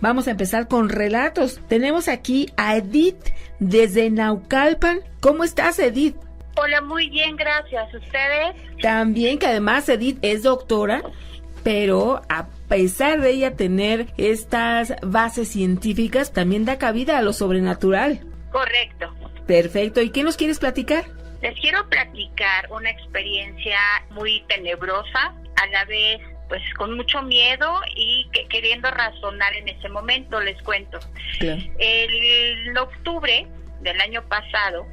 vamos a empezar con relatos. Tenemos aquí a Edith desde Naucalpan. ¿Cómo estás, Edith? Hola, muy bien, gracias. ¿Ustedes? También, que además Edith es doctora, pero a pesar de ella tener estas bases científicas, también da cabida a lo sobrenatural. Correcto. Perfecto. ¿Y qué nos quieres platicar? Les quiero platicar una experiencia muy tenebrosa, a la vez pues con mucho miedo y queriendo razonar en ese momento. Les cuento. Claro. El octubre del año pasado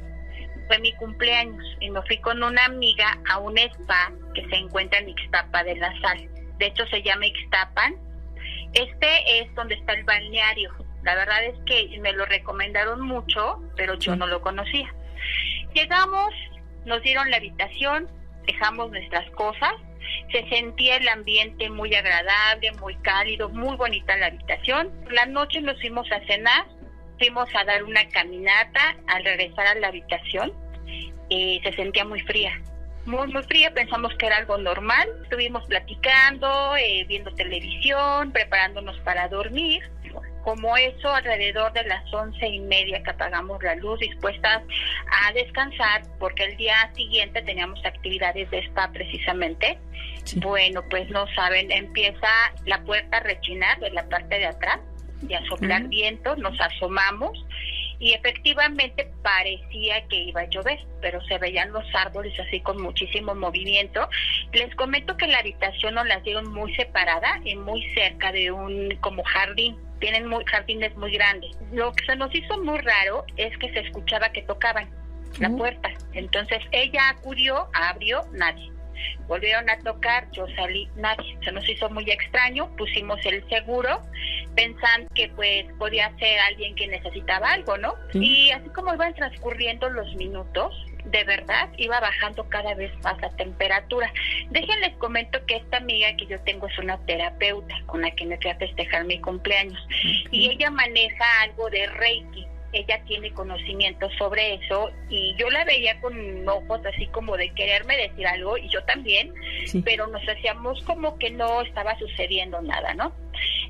fue mi cumpleaños y me fui con una amiga a un spa que se encuentra en Ixtapa de la Sal. De hecho se llama Ixtapan. Este es donde está el balneario. La verdad es que me lo recomendaron mucho, pero yo no lo conocía. Llegamos, nos dieron la habitación, dejamos nuestras cosas, se sentía el ambiente muy agradable, muy cálido, muy bonita la habitación. La noche nos fuimos a cenar, fuimos a dar una caminata. Al regresar a la habitación se sentía muy fría, muy fría. Pensamos que era algo normal. Estuvimos platicando, viendo televisión, preparándonos para dormir. Como eso, alrededor de las 11:30 que apagamos la luz, dispuestas a descansar, porque el día siguiente teníamos actividades de spa precisamente. Sí. Bueno, pues no saben, empieza la puerta a rechinar de la parte de atrás y a soplar viento. Nos asomamos y efectivamente parecía que iba a llover, pero se veían los árboles así con muchísimo movimiento. Les comento que la habitación nos la dieron muy separada y muy cerca de un como jardín. Tienen jardines muy grandes. Lo que se nos hizo muy raro es que se escuchaba que tocaban la puerta. Entonces ella acudió, abrió, nadie. Volvieron a tocar, yo salí, nadie. Se nos hizo muy extraño, pusimos el seguro pensando que pues podía ser alguien que necesitaba algo, ¿no? Y así como iban transcurriendo los minutos, de verdad iba bajando cada vez más la temperatura. Déjenles comento que esta amiga que yo tengo es una terapeuta con la que me fui a festejar mi cumpleaños y ella maneja algo de Reiki. Ella tiene conocimiento sobre eso y yo la veía con ojos así como de quererme decir algo y yo también, pero nos hacíamos como que no estaba sucediendo nada, ¿no?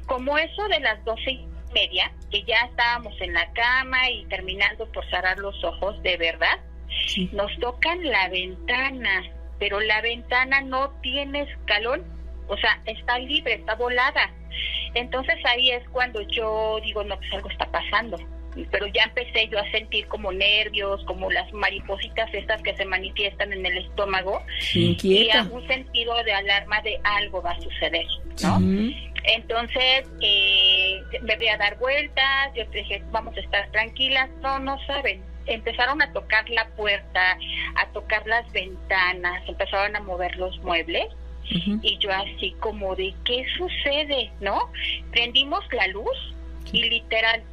Como eso de las 12:30, que ya estábamos en la cama y terminando por cerrar los ojos, de verdad, nos tocan la ventana, pero la ventana no tiene escalón, o sea, está libre, está volada. Entonces ahí es cuando yo digo, no, pues algo está pasando. Pero ya empecé yo a sentir como nervios, como las maripositas estas que se manifiestan en el estómago, y a un sentido de alarma de algo va a suceder, ¿no? Entonces me voy a dar vueltas, yo dije, vamos a estar tranquilas. No saben, empezaron a tocar la puerta, a tocar las ventanas, empezaron a mover los muebles. Y yo así como de, ¿qué sucede? ¿No? Prendimos la luz y literal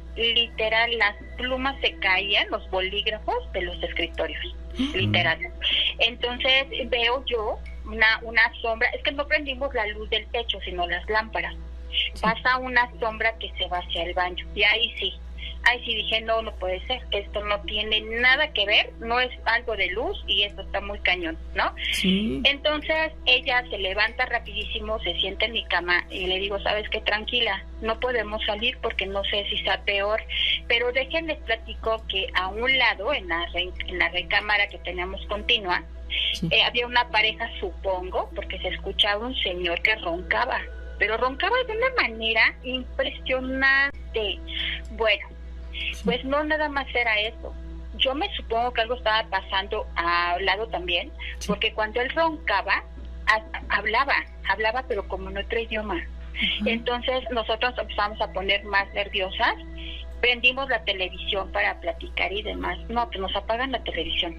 las plumas se caían, los bolígrafos de los escritorios, literal. Entonces veo yo una sombra, es que no prendimos la luz del techo, sino las lámparas. Pasa una sombra que se va hacia el baño, y ahí sí dije, no puede ser, esto no tiene nada que ver, no es algo de luz y esto está muy cañón, ¿no? Entonces ella se levanta rapidísimo, se sienta en mi cama y le digo, ¿sabes qué? Tranquila, no podemos salir porque no sé si está peor, pero déjenles platico que a un lado, en la recámara que teníamos continua, había una pareja, supongo, porque se escuchaba un señor que roncaba, pero roncaba de una manera impresionante. Bueno, pues no nada más era eso. Yo me supongo que algo estaba pasando al lado también, porque cuando él roncaba, hablaba pero como en otro idioma. Entonces nosotros empezamos a poner más nerviosas, prendimos la televisión para platicar y demás. No, pues nos apagan la televisión.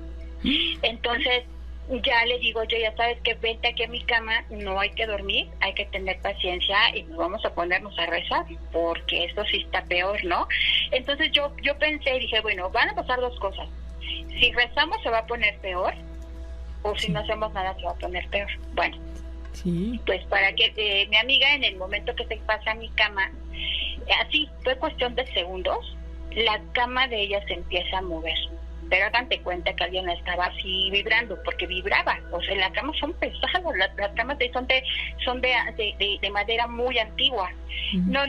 Entonces ya le digo yo, ya sabes que vente aquí a mi cama, no hay que dormir, hay que tener paciencia y nos vamos a ponernos a rezar, porque esto sí está peor, ¿no? Entonces yo pensé y dije, bueno, van a pasar dos cosas. Si rezamos se va a poner peor, o si no hacemos nada se va a poner peor. Bueno, pues para que mi amiga, en el momento que se pasa a mi cama, así fue cuestión de segundos, la cama de ella se empieza a mover. pero hagan de cuenta que alguien estaba así vibrando, porque vibraba. O sea, las camas son pesadas, las camas son de madera muy antigua. No,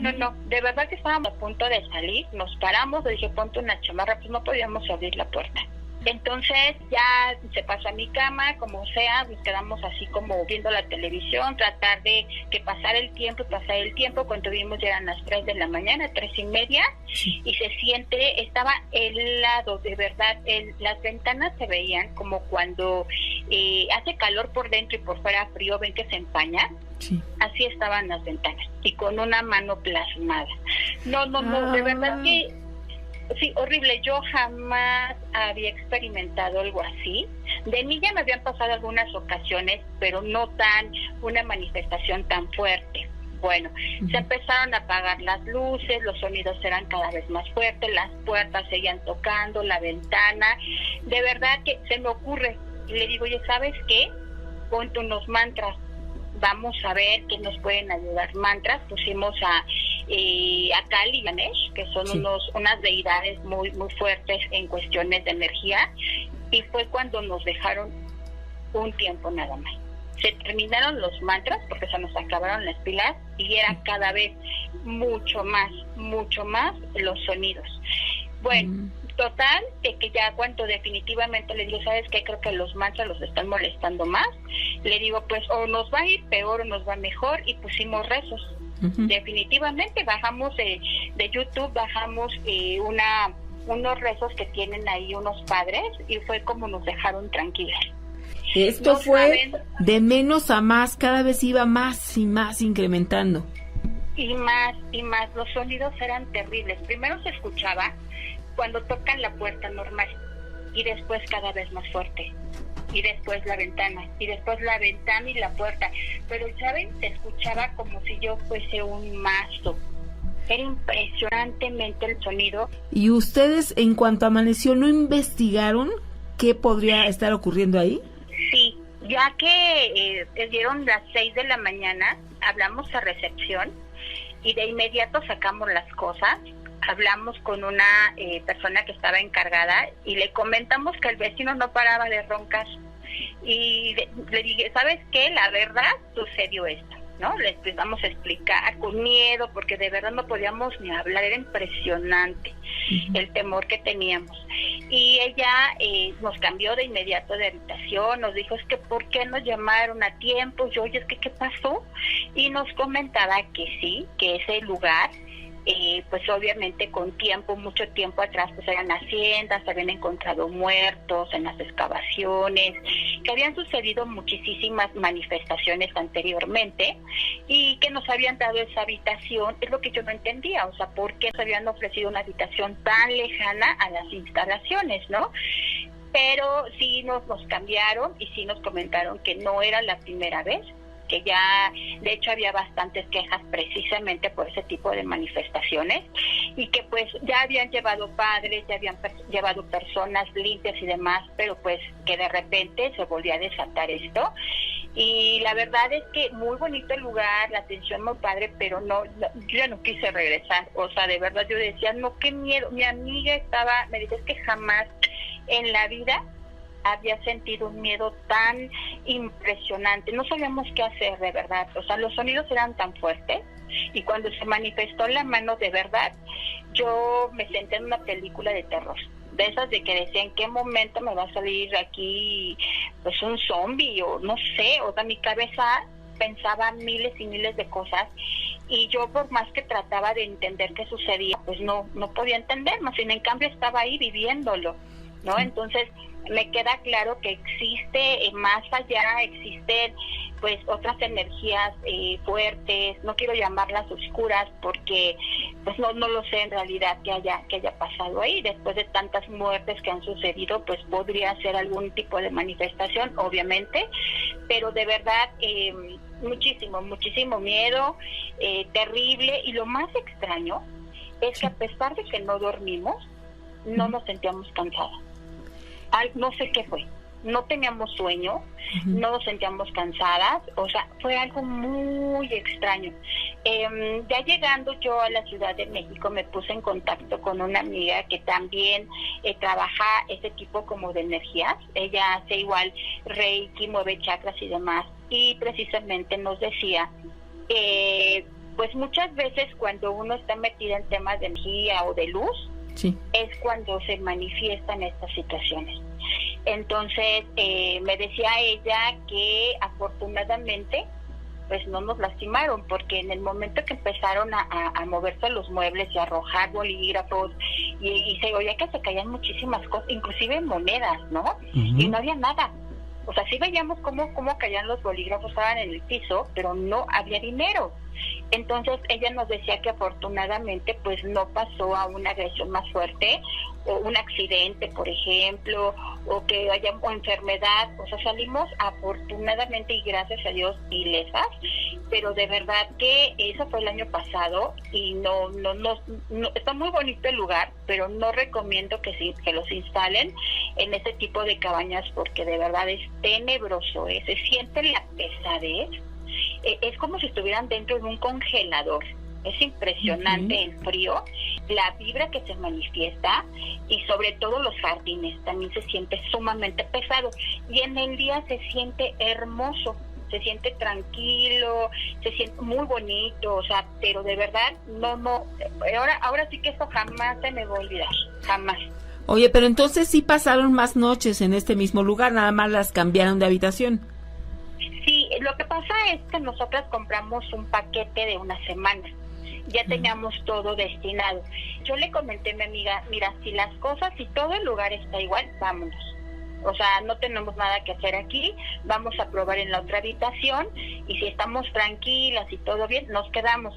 de verdad que estábamos a punto de salir, nos paramos, le dije, ponte una chamarra, pues no podíamos abrir la puerta. Entonces ya se pasó a mi cama, como sea, nos quedamos así como viendo la televisión, tratar de que pasar el tiempo, cuando vimos ya eran las 3 de la mañana, 3:30, y se siente, estaba helado, de verdad, las ventanas se veían como cuando hace calor por dentro y por fuera frío, ven que se empaña, así estaban las ventanas, y con una mano plasmada. No, de verdad que sí, horrible. Yo jamás había experimentado algo así. De niña me habían pasado algunas ocasiones, pero no una manifestación tan fuerte. Bueno, se empezaron a apagar las luces, los sonidos eran cada vez más fuertes, las puertas seguían tocando, la ventana. De verdad que se me ocurre, y le digo, oye, ¿sabes qué? Ponte unos mantras. Vamos a ver qué nos pueden ayudar. Mantras, pusimos a Kali y Ganesh, que son unas deidades muy muy fuertes en cuestiones de energía, y fue cuando nos dejaron un tiempo nada más. Se terminaron los mantras porque se nos acabaron las pilas y era cada vez mucho más los sonidos. Bueno, total, de que ya cuando definitivamente le digo, ¿sabes qué? Creo que los mantras los están molestando más. Le digo, pues o nos va a ir peor o nos va mejor, y pusimos rezos. Definitivamente bajamos de YouTube, bajamos unos rezos que tienen ahí unos padres, y fue como nos dejaron tranquilas. Esto fue de menos a más, cada vez iba más y más incrementando. Y más, los sonidos eran terribles. Primero se escuchaba cuando tocan la puerta normal, y después cada vez más fuerte, y después la ventana, y después la ventana y la puerta. Pero, ¿saben? Se escuchaba como si yo fuese un mazo. Era impresionantemente el sonido. ¿Y ustedes, en cuanto amaneció, no investigaron qué podría estar ocurriendo ahí? Sí, ya que dieron las 6 de la mañana, hablamos a recepción, y de inmediato sacamos las cosas. Hablamos con una persona que estaba encargada y le comentamos que el vecino no paraba de roncar, y le dije, ¿sabes qué? La verdad sucedió esto, ¿no? Le empezamos a explicar con miedo, porque de verdad no podíamos ni hablar, era impresionante el temor que teníamos. Y ella nos cambió de inmediato de habitación, nos dijo, es que ¿por qué nos llamaron a tiempo? Yo, oye, es que ¿qué pasó? Y nos comentaba que sí, que ese lugar, pues obviamente con tiempo, mucho tiempo atrás, pues eran haciendas, se habían encontrado muertos en las excavaciones, que habían sucedido muchísimas manifestaciones anteriormente, y que nos habían dado esa habitación. Es lo que yo no entendía, o sea, ¿por qué nos habían ofrecido una habitación tan lejana a las instalaciones, no? Pero sí nos cambiaron, y sí nos comentaron que no era la primera vez, que ya, de hecho, había bastantes quejas precisamente por ese tipo de manifestaciones, y que pues ya habían llevado padres, ya habían llevado personas limpias y demás, pero pues que de repente se volvía a desatar esto. Y la verdad es que muy bonito el lugar, la atención muy padre, pero yo ya no quise regresar. O sea, de verdad yo decía, no, qué miedo. Mi amiga me dice, es que jamás en la vida había sentido un miedo tan impresionante. No sabíamos qué hacer, de verdad. O sea, los sonidos eran tan fuertes, y cuando se manifestó la mano, de verdad, yo me senté en una película de terror, de esas de que decía, ¿en qué momento me va a salir aquí pues un zombie? O no sé, o sea, mi cabeza pensaba miles y miles de cosas, y yo, por más que trataba de entender qué sucedía, pues no podía entender, más bien en cambio estaba ahí viviéndolo, ¿no? Entonces me queda claro que existe más allá, existen pues otras energías fuertes, no quiero llamarlas oscuras, porque pues no lo sé en realidad que haya pasado ahí. Después de tantas muertes que han sucedido, pues podría ser algún tipo de manifestación, obviamente, pero de verdad muchísimo miedo, terrible. Y lo más extraño es que a pesar de que no dormimos, no nos sentíamos cansadas. No sé qué fue, no teníamos sueño, no nos sentíamos cansadas, o sea, fue algo muy extraño. Ya llegando yo a la Ciudad de México me puse en contacto con una amiga que también trabaja ese tipo como de energías. Ella hace igual Reiki, mueve chakras y demás, y precisamente nos decía pues muchas veces cuando uno está metido en temas de energía o de luz, sí, es cuando se manifiestan estas situaciones. Entonces me decía ella que afortunadamente pues no nos lastimaron, porque en el momento que empezaron a moverse los muebles y a arrojar bolígrafos y se oía que se caían muchísimas cosas, inclusive monedas, ¿no? Uh-huh. Y no había nada. O sea, sí veíamos cómo caían los bolígrafos, estaban en el piso, pero no había dinero. Entonces ella nos decía que afortunadamente pues no pasó a una agresión más fuerte, o un accidente, por ejemplo, o que haya enfermedad. O sea, salimos afortunadamente y gracias a Dios ilesas, pero de verdad que eso fue el año pasado y no está muy bonito el lugar, pero no recomiendo que los instalen en ese tipo de cabañas, porque de verdad es tenebroso, se siente la pesadez. Es como si estuvieran dentro de un congelador. Es impresionante uh-huh. El frío, la vibra que se manifiesta, y sobre todo los jardines también se siente sumamente pesado, y en el día se siente hermoso, se siente tranquilo, se siente muy bonito. O sea, pero de verdad ahora sí que eso jamás se me va a olvidar, jamás. Oye, pero entonces sí pasaron más noches en este mismo lugar, nada más las cambiaron de habitación. Sí, lo que pasa es que nosotras compramos un paquete de una semana. Ya teníamos todo destinado. Yo le comenté a mi amiga, mira, si las cosas, si todo el lugar está igual, vámonos. O sea, no tenemos nada que hacer aquí, vamos a probar en la otra habitación, y si estamos tranquilas y todo bien, nos quedamos.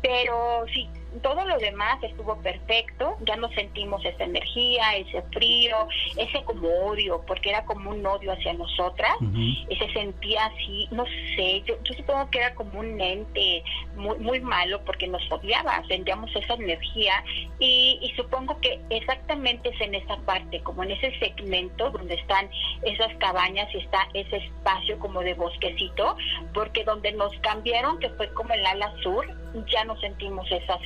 Pero sí, todo lo demás estuvo perfecto, ya no sentimos esa energía, ese frío, ese como odio, porque era como un odio hacia nosotras, uh-huh. Se sentía así, no sé, yo supongo que era como un ente muy, muy malo, porque nos odiaba, sentíamos esa energía, y supongo que exactamente es en esa parte, como en ese segmento donde están esas cabañas y está ese espacio como de bosquecito, porque donde nos cambiaron, que fue como el ala sur, ya no sentimos esas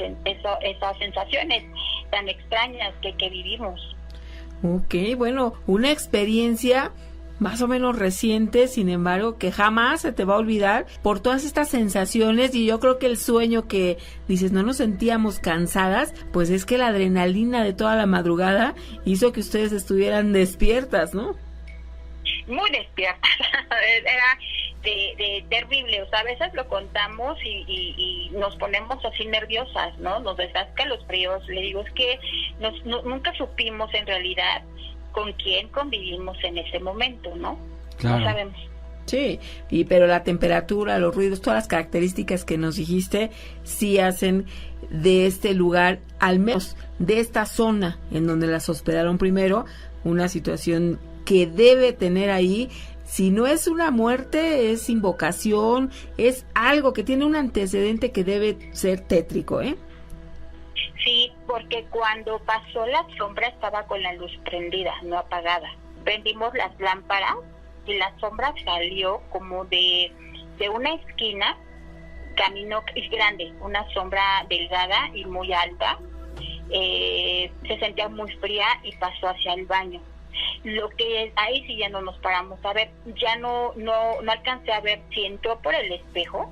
sensaciones tan extrañas que vivimos. Ok, bueno, una experiencia más o menos reciente, sin embargo, que jamás se te va a olvidar por todas estas sensaciones. Y yo creo que el sueño que dices, no nos sentíamos cansadas, pues es que la adrenalina de toda la madrugada hizo que ustedes estuvieran despiertas, ¿no? Muy despiertas. Era de terrible. O sea, a veces lo contamos y nos ponemos así nerviosas, ¿no? Nos desasca los fríos. Le digo, es que nunca supimos en realidad con quién convivimos en ese momento, ¿no? Claro. No sabemos. Sí, pero la temperatura, los ruidos, todas las características que nos dijiste, sí hacen de este lugar, al menos de esta zona en donde las hospedaron primero, una situación que debe tener ahí. Si no es una muerte, es invocación, es algo que tiene un antecedente que debe ser tétrico, ¿eh? Sí, porque cuando pasó la sombra estaba con la luz prendida, no apagada. Prendimos las lámparas y la sombra salió como de una esquina, caminó, es grande, una sombra delgada y muy alta, se sentía muy fría y pasó hacia el baño. Lo que es, ahí sí ya no nos paramos a ver, ya no alcancé a ver si entró por el espejo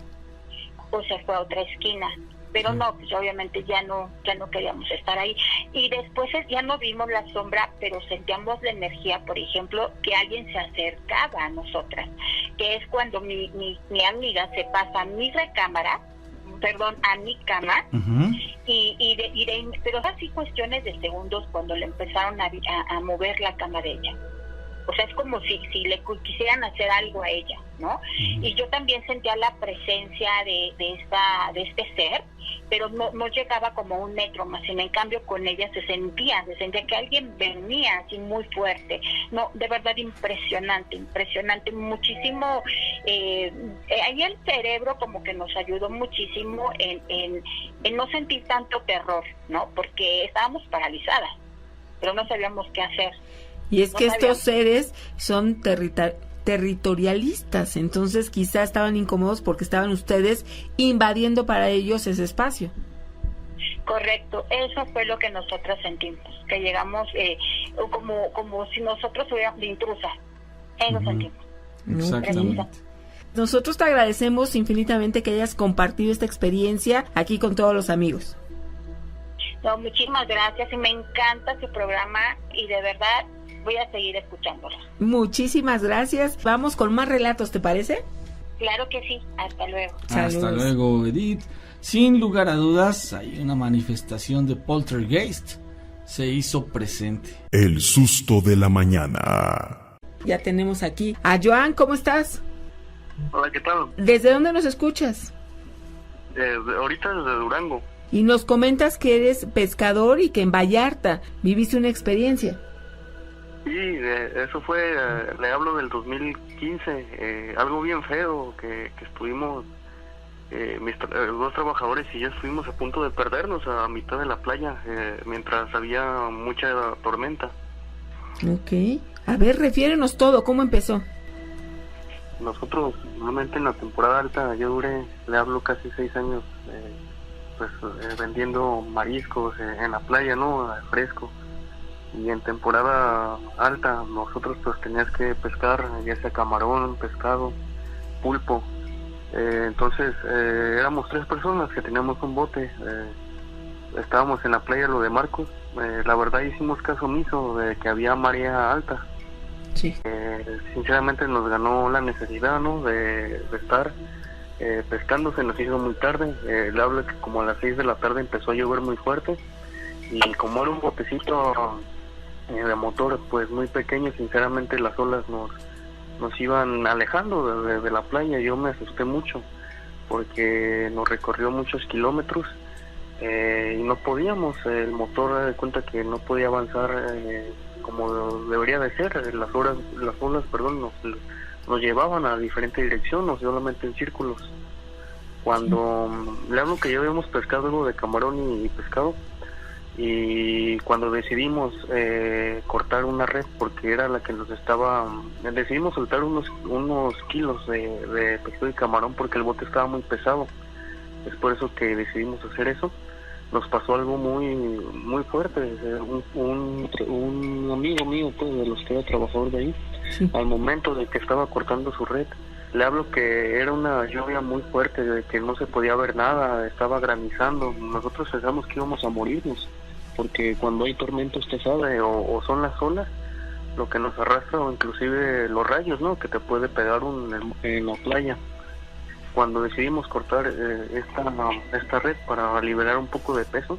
o se fue a otra esquina, pero no, pues obviamente ya no queríamos estar ahí. Y después ya no vimos la sombra, pero sentíamos la energía, por ejemplo, que alguien se acercaba a nosotras, que es cuando mi amiga se pasa a mi recámara, a mi cama, uh-huh. Pero así cuestiones de segundos cuando le empezaron a mover la cama de ella. O sea, es como si le quisieran hacer algo a ella, ¿no? Uh-huh. Y yo también sentía la presencia de este ser, pero no llegaba como 1 metro más, sino en cambio con ella se sentía que alguien venía así muy fuerte. No, de verdad impresionante, muchísimo. Ahí el cerebro como que nos ayudó muchísimo en no sentir tanto terror, ¿no? Porque estábamos paralizadas, pero no sabíamos qué hacer. Y es que estos seres son territorialistas, entonces quizá estaban incómodos porque estaban ustedes invadiendo para ellos ese espacio. Correcto, eso fue lo que nosotros sentimos, que llegamos como si nosotros fuéramos de intrusas, eso sentimos. Exactamente. Nosotros te agradecemos infinitamente que hayas compartido esta experiencia aquí con todos los amigos. No, muchísimas gracias y me encanta su programa y de verdad voy a seguir escuchándolo. Muchísimas gracias. Vamos con más relatos, ¿te parece? Claro que sí, hasta luego. Hasta Saludos. luego, Edith. Sin lugar a dudas, hay una manifestación de poltergeist. Se hizo presente. El susto de la mañana. Ya tenemos aquí a Joan, ¿cómo estás? Hola, ¿qué tal? ¿Desde dónde nos escuchas? Ahorita desde Durango. Y nos comentas que eres pescador y que en Vallarta viviste una experiencia. Sí, eso fue, le hablo del 2015, algo bien feo, que estuvimos, dos trabajadores y yo estuvimos a punto de perdernos a mitad de la playa, mientras había mucha tormenta. Ok. A ver, refiérenos todo, ¿cómo empezó? Nosotros, normalmente en la temporada alta, yo duré, le hablo casi 6 años, vendiendo mariscos en la playa, ¿no? Fresco. Y en temporada alta, nosotros pues tenías que pescar, ya sea camarón, pescado, pulpo. Entonces, éramos 3 personas que teníamos un bote. Estábamos en la playa, lo de Marcos. La verdad hicimos caso omiso de que había marea alta. Sí. Sinceramente nos ganó la necesidad, ¿no? De estar pescando. Se nos hizo muy tarde. Le hablo que como a las 6 de la tarde empezó a llover muy fuerte y como era un botecito de motor pues muy pequeño, sinceramente las olas nos iban alejando de la playa. Yo me asusté mucho porque nos recorrió muchos kilómetros y no podíamos, el motor de cuenta que no podía avanzar como debería de ser. Las olas nos llevaban a diferente dirección, no solamente en círculos. Cuando le hablo que ya habíamos pescado algo de camarón y pescado, y cuando decidimos cortar una red, porque era la que nos decidimos soltar unos kilos de pescado y camarón porque el bote estaba muy pesado. Es por eso que decidimos hacer eso. Nos pasó algo muy muy fuerte. Un amigo mío, pues, de los que era trabajador de ahí, sí, al momento de que estaba cortando su red, le hablo que era una lluvia muy fuerte, de que no se podía ver nada, estaba granizando. Nosotros pensamos que íbamos a morirnos, porque cuando hay tormenta usted sabe, o son las olas lo que nos arrastra, o inclusive los rayos, ¿no? Que te puede pegar en la playa. Cuando decidimos cortar esta red para liberar un poco de peso,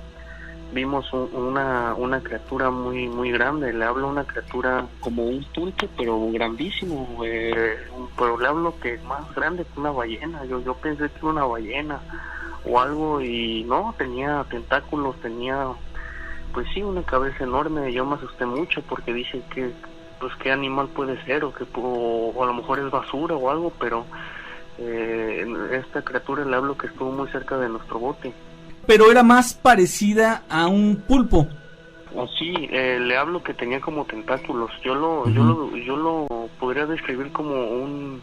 vimos una criatura muy muy grande. Le hablo una criatura como un pulpo, pero grandísimo, pero le hablo que es más grande que una ballena. Yo pensé que era una ballena o algo, y no, tenía tentáculos, tenía pues sí, una cabeza enorme. Yo me asusté mucho porque dije que pues qué animal puede ser, o a lo mejor es basura o algo, pero esta criatura, le hablo que estuvo muy cerca de nuestro bote. Pero era más parecida a un pulpo. Sí, le hablo que tenía como tentáculos. Yo lo podría describir como un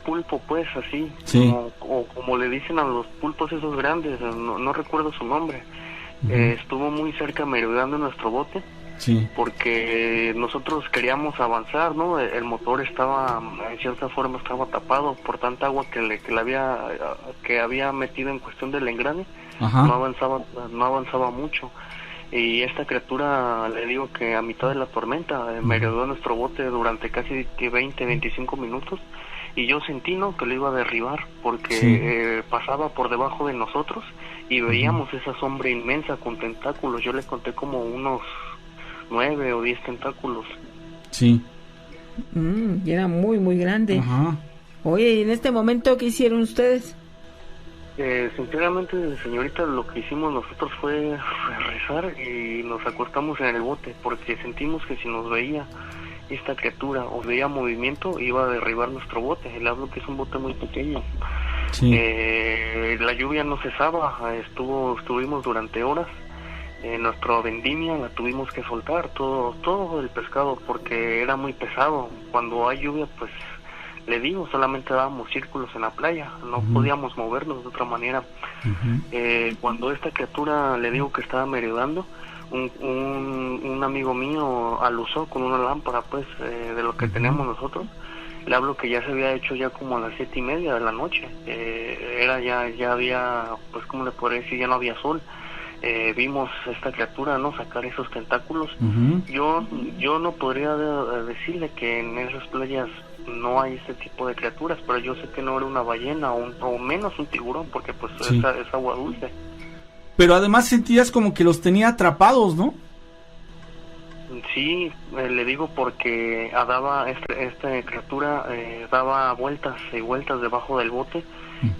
pulpo, pues, así. Sí. Como le dicen a los pulpos esos grandes, no recuerdo su nombre. Estuvo muy cerca merodeando nuestro bote. Sí. Porque nosotros queríamos avanzar, ¿no? El motor estaba, en cierta forma, estaba tapado por tanta agua que había metido en cuestión del engrane. Ajá. No avanzaba mucho. Y esta criatura, le digo que a mitad de la tormenta merodeó nuestro bote durante casi 20-25 minutos, y yo sentí, ¿no?, que lo iba a derribar, porque sí, pasaba por debajo de nosotros y veíamos esa sombra inmensa con tentáculos. Yo le conté como unos 9 o 10 tentáculos. Sí. Y era muy muy grande. Ajá. Oye, ¿y en este momento qué hicieron ustedes? Sinceramente, señorita, lo que hicimos nosotros fue rezar y nos acostamos en el bote, porque sentimos que si nos veía esta criatura o veía movimiento, iba a derribar nuestro bote. Le hablo que es un bote muy pequeño. Sí. La lluvia no cesaba, estuvimos durante horas nuestra vendimia la tuvimos que soltar, todo el pescado, porque era muy pesado. Cuando hay lluvia, pues le digo, solamente dábamos círculos en la playa, no podíamos movernos de otra manera. Cuando esta criatura, le digo que estaba merodeando, un amigo mío alusó con una lámpara, pues, de lo que tenemos nosotros. Le hablo que ya se había hecho ya como a las 7:30 de la noche. Ya había, pues, ¿cómo le podría decir? Ya no había sol. Vimos esta criatura, ¿no? Sacar esos tentáculos. Yo no podría decirle que en esas playas no hay este tipo de criaturas, pero yo sé que no era una ballena o menos un tiburón, porque pues sí, es agua dulce. Pero además sentías como que los tenía atrapados, ¿no? Sí, le digo porque daba esta criatura daba vueltas y vueltas debajo del bote.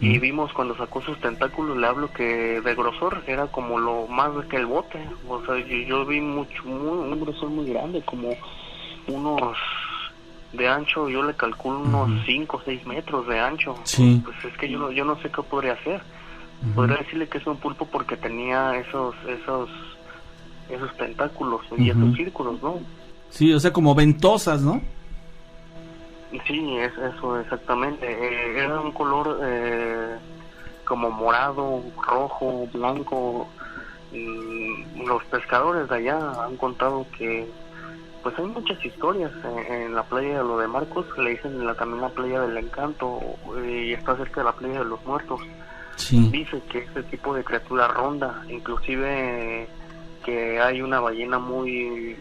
Y vimos cuando sacó sus tentáculos, le hablo que de grosor era como lo más que el bote. O sea, yo vi un grosor muy grande, como unos de ancho, yo le calculo unos 5 o 6 metros de ancho. Sí. Pues es que yo no sé qué podría hacer. Podría decirle que es un pulpo porque tenía esos tentáculos y esos círculos, ¿no? Sí, o sea, como ventosas, ¿no? Sí, eso exactamente. Era un color como morado, rojo, blanco. Los pescadores de allá han contado que pues hay muchas historias en la playa de lo de Marcos, le dicen también la playa del Encanto, y está cerca de la playa de los Muertos. Sí. Dice que este tipo de criatura ronda, inclusive que hay una ballena muy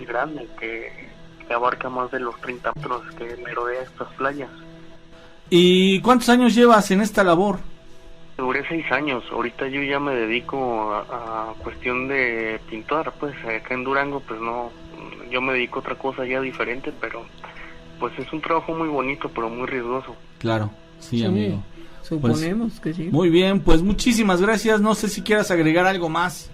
grande que abarca más de los 30 metros que merodea estas playas. ¿Y cuántos años llevas en esta labor? Duré 6 años, ahorita yo ya me dedico a cuestión de pintar, pues acá en Durango pues no, yo me dedico a otra cosa ya diferente, pero pues es un trabajo muy bonito pero muy riesgoso. Claro, sí, amigo. Suponemos pues, que sí. Muy bien, pues muchísimas gracias, no sé si quieras agregar algo más.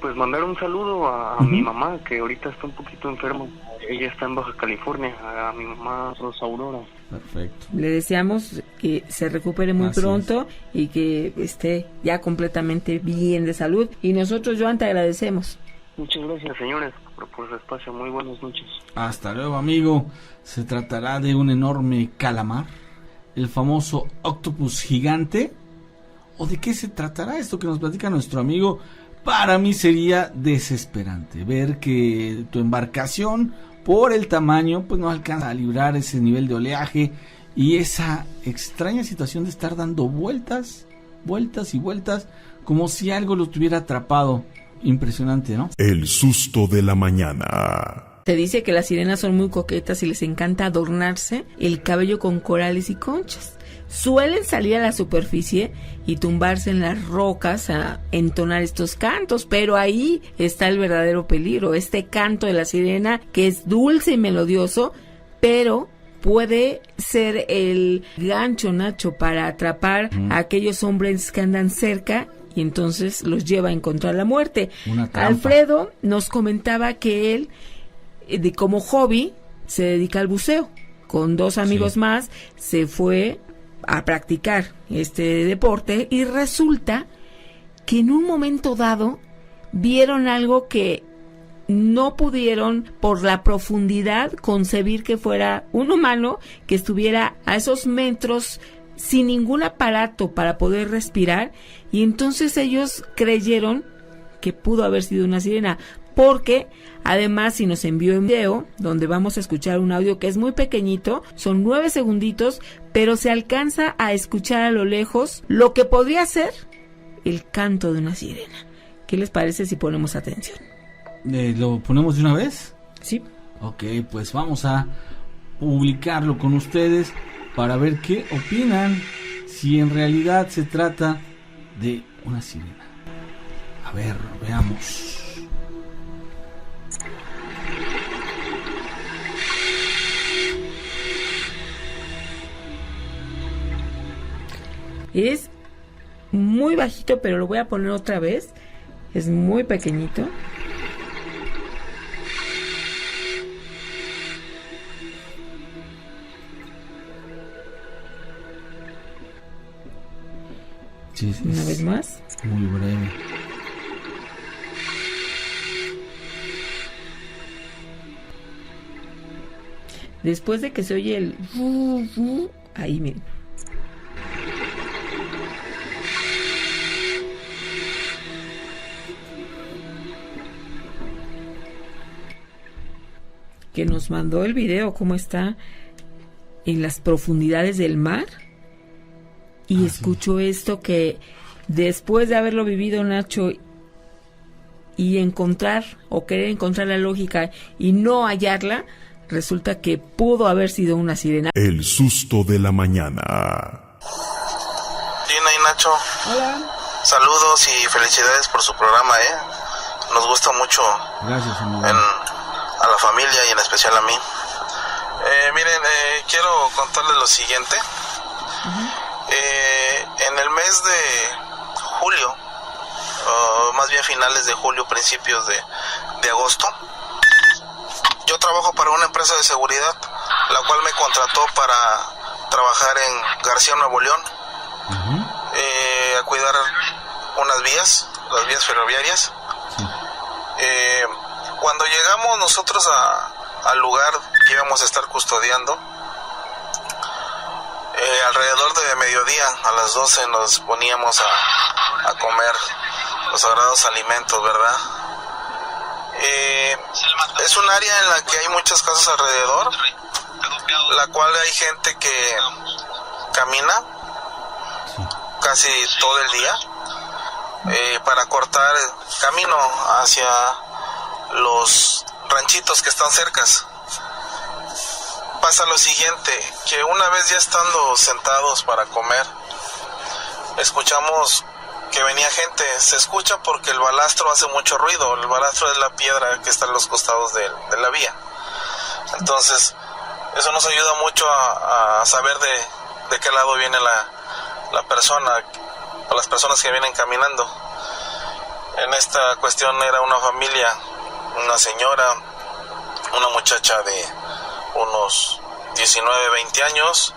Pues mandar un saludo a mi mamá, que ahorita está un poquito enferma. Ella está en Baja California, a mi mamá Rosa Aurora. Perfecto. Le deseamos que se recupere muy pronto y que esté ya completamente bien de salud. Y nosotros, Joan, te agradecemos. Muchas gracias, señores, por su espacio. Muy buenas noches. Hasta luego, amigo. Se tratará de un enorme calamar, el famoso octopus gigante. ¿O de qué se tratará esto que nos platica nuestro amigo? Para mí sería desesperante ver que tu embarcación, por el tamaño, pues no alcanza a librar ese nivel de oleaje y esa extraña situación de estar dando vueltas y vueltas, como si algo lo tuviera atrapado. Impresionante, ¿no? El susto de la mañana. Se dice que las sirenas son muy coquetas y les encanta adornarse el cabello con corales y conchas. Suelen salir a la superficie y tumbarse en las rocas a entonar estos cantos, pero ahí está el verdadero peligro. Este canto de la sirena, que es dulce y melodioso, pero puede ser el gancho, Nacho, para atrapar a aquellos hombres que andan cerca y entonces los lleva a encontrar la muerte. Alfredo nos comentaba que él, como hobby, se dedica al buceo. Con 2 amigos más se fue a practicar este deporte y resulta que en un momento dado vieron algo que no pudieron por la profundidad concebir que fuera un humano que estuviera a esos metros sin ningún aparato para poder respirar, y entonces ellos creyeron que pudo haber sido una sirena, porque además si nos envió un video donde vamos a escuchar un audio que es muy pequeñito, son 9 segunditos, pero se alcanza a escuchar a lo lejos lo que podría ser el canto de una sirena. ¿Qué les parece si ponemos atención? ¿Lo ponemos de una vez? Sí. Ok, pues vamos a publicarlo con ustedes para ver qué opinan, si en realidad se trata de una sirena. A ver, veamos. Es muy bajito, pero lo voy a poner otra vez. Es muy pequeñito. Sí, una vez más. Muy breve. después de que se oye el ahí miren. Que nos mandó el video, cómo está en las profundidades del mar. Y escucho esto que después de haberlo vivido, Nacho, y encontrar o querer encontrar la lógica y no hallarla, resulta que pudo haber sido una sirena. El susto de la mañana. Gina y Nacho. Hola. Saludos y felicidades por su programa, Nos gusta mucho. Gracias, amigo. A la familia y en especial a mí. Miren, quiero contarles lo siguiente. En el mes de julio, más bien finales de julio, principios de agosto, yo trabajo para una empresa de seguridad, la cual me contrató para trabajar en García, Nuevo León, a cuidar unas vías, las vías ferroviarias. Cuando llegamos nosotros al lugar que íbamos a estar custodiando, alrededor de mediodía, a las 12, nos poníamos a comer los sagrados alimentos, ¿verdad? Es un área en la que hay muchas casas alrededor, la cual hay gente que camina casi todo el día para cortar camino hacia los ranchitos que están cercas. Pasa lo siguiente, que una vez ya estando sentados para comer, escuchamos que venía gente. Se escucha porque el balastro hace mucho ruido. El balastro es la piedra que está en los costados de la vía. Entonces, eso nos ayuda mucho a saber de qué lado viene la persona, o las personas que vienen caminando. En esta cuestión era una familia, una señora, una muchacha de unos 19, 20 años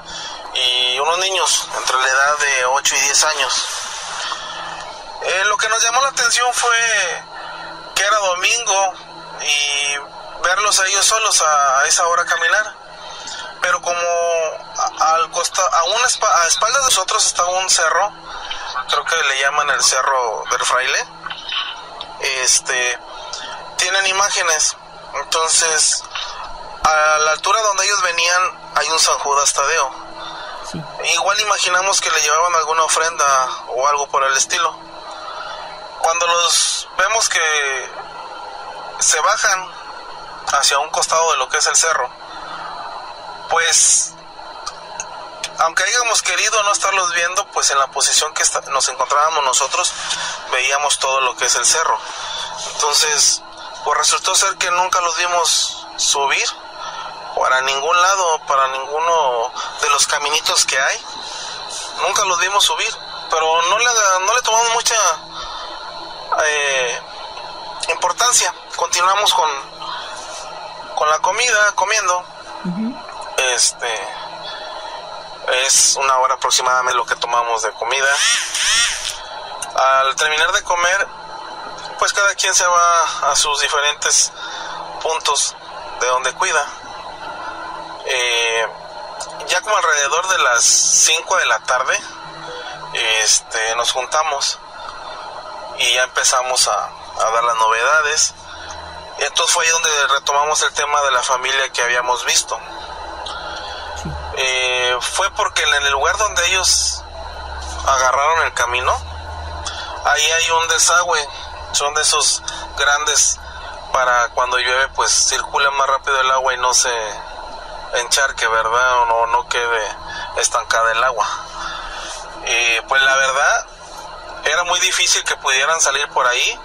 y unos niños entre la edad de 8 y 10 años. Lo que nos llamó la atención fue que era domingo y verlos a ellos solos a esa hora caminar. Pero como a espaldas de nosotros está un cerro, creo que le llaman el Cerro del Fraile. Tienen imágenes. Entonces, a la altura donde ellos venían hay un San Judas Tadeo. Sí. Igual imaginamos que le llevaban alguna ofrenda o algo por el estilo. Cuando los vemos que se bajan hacia un costado de lo que es el cerro, pues aunque hayamos querido no estarlos viendo, pues en la posición que nos encontrábamos nosotros veíamos todo lo que es el cerro. Entonces, pues resultó ser que nunca los vimos subir para ningún lado, para ninguno de los caminitos que hay. Nunca los vimos subir, pero no le tomamos mucha importancia. Continuamos con la comida, comiendo. Es una hora aproximadamente lo que tomamos de comida. Al terminar de comer, pues cada quien se va a sus diferentes puntos de donde cuida. Ya como alrededor de las 5 de la tarde, nos juntamos y ya empezamos a dar las novedades. Y entonces fue ahí donde retomamos el tema de la familia que habíamos visto. Fue porque en el lugar donde ellos agarraron el camino, ahí hay un desagüe. Son de esos grandes para cuando llueve, pues circula más rápido el agua y no se encharque, ¿verdad? O no quede estancada el agua. Pues la verdad era muy difícil que pudieran salir por ahí.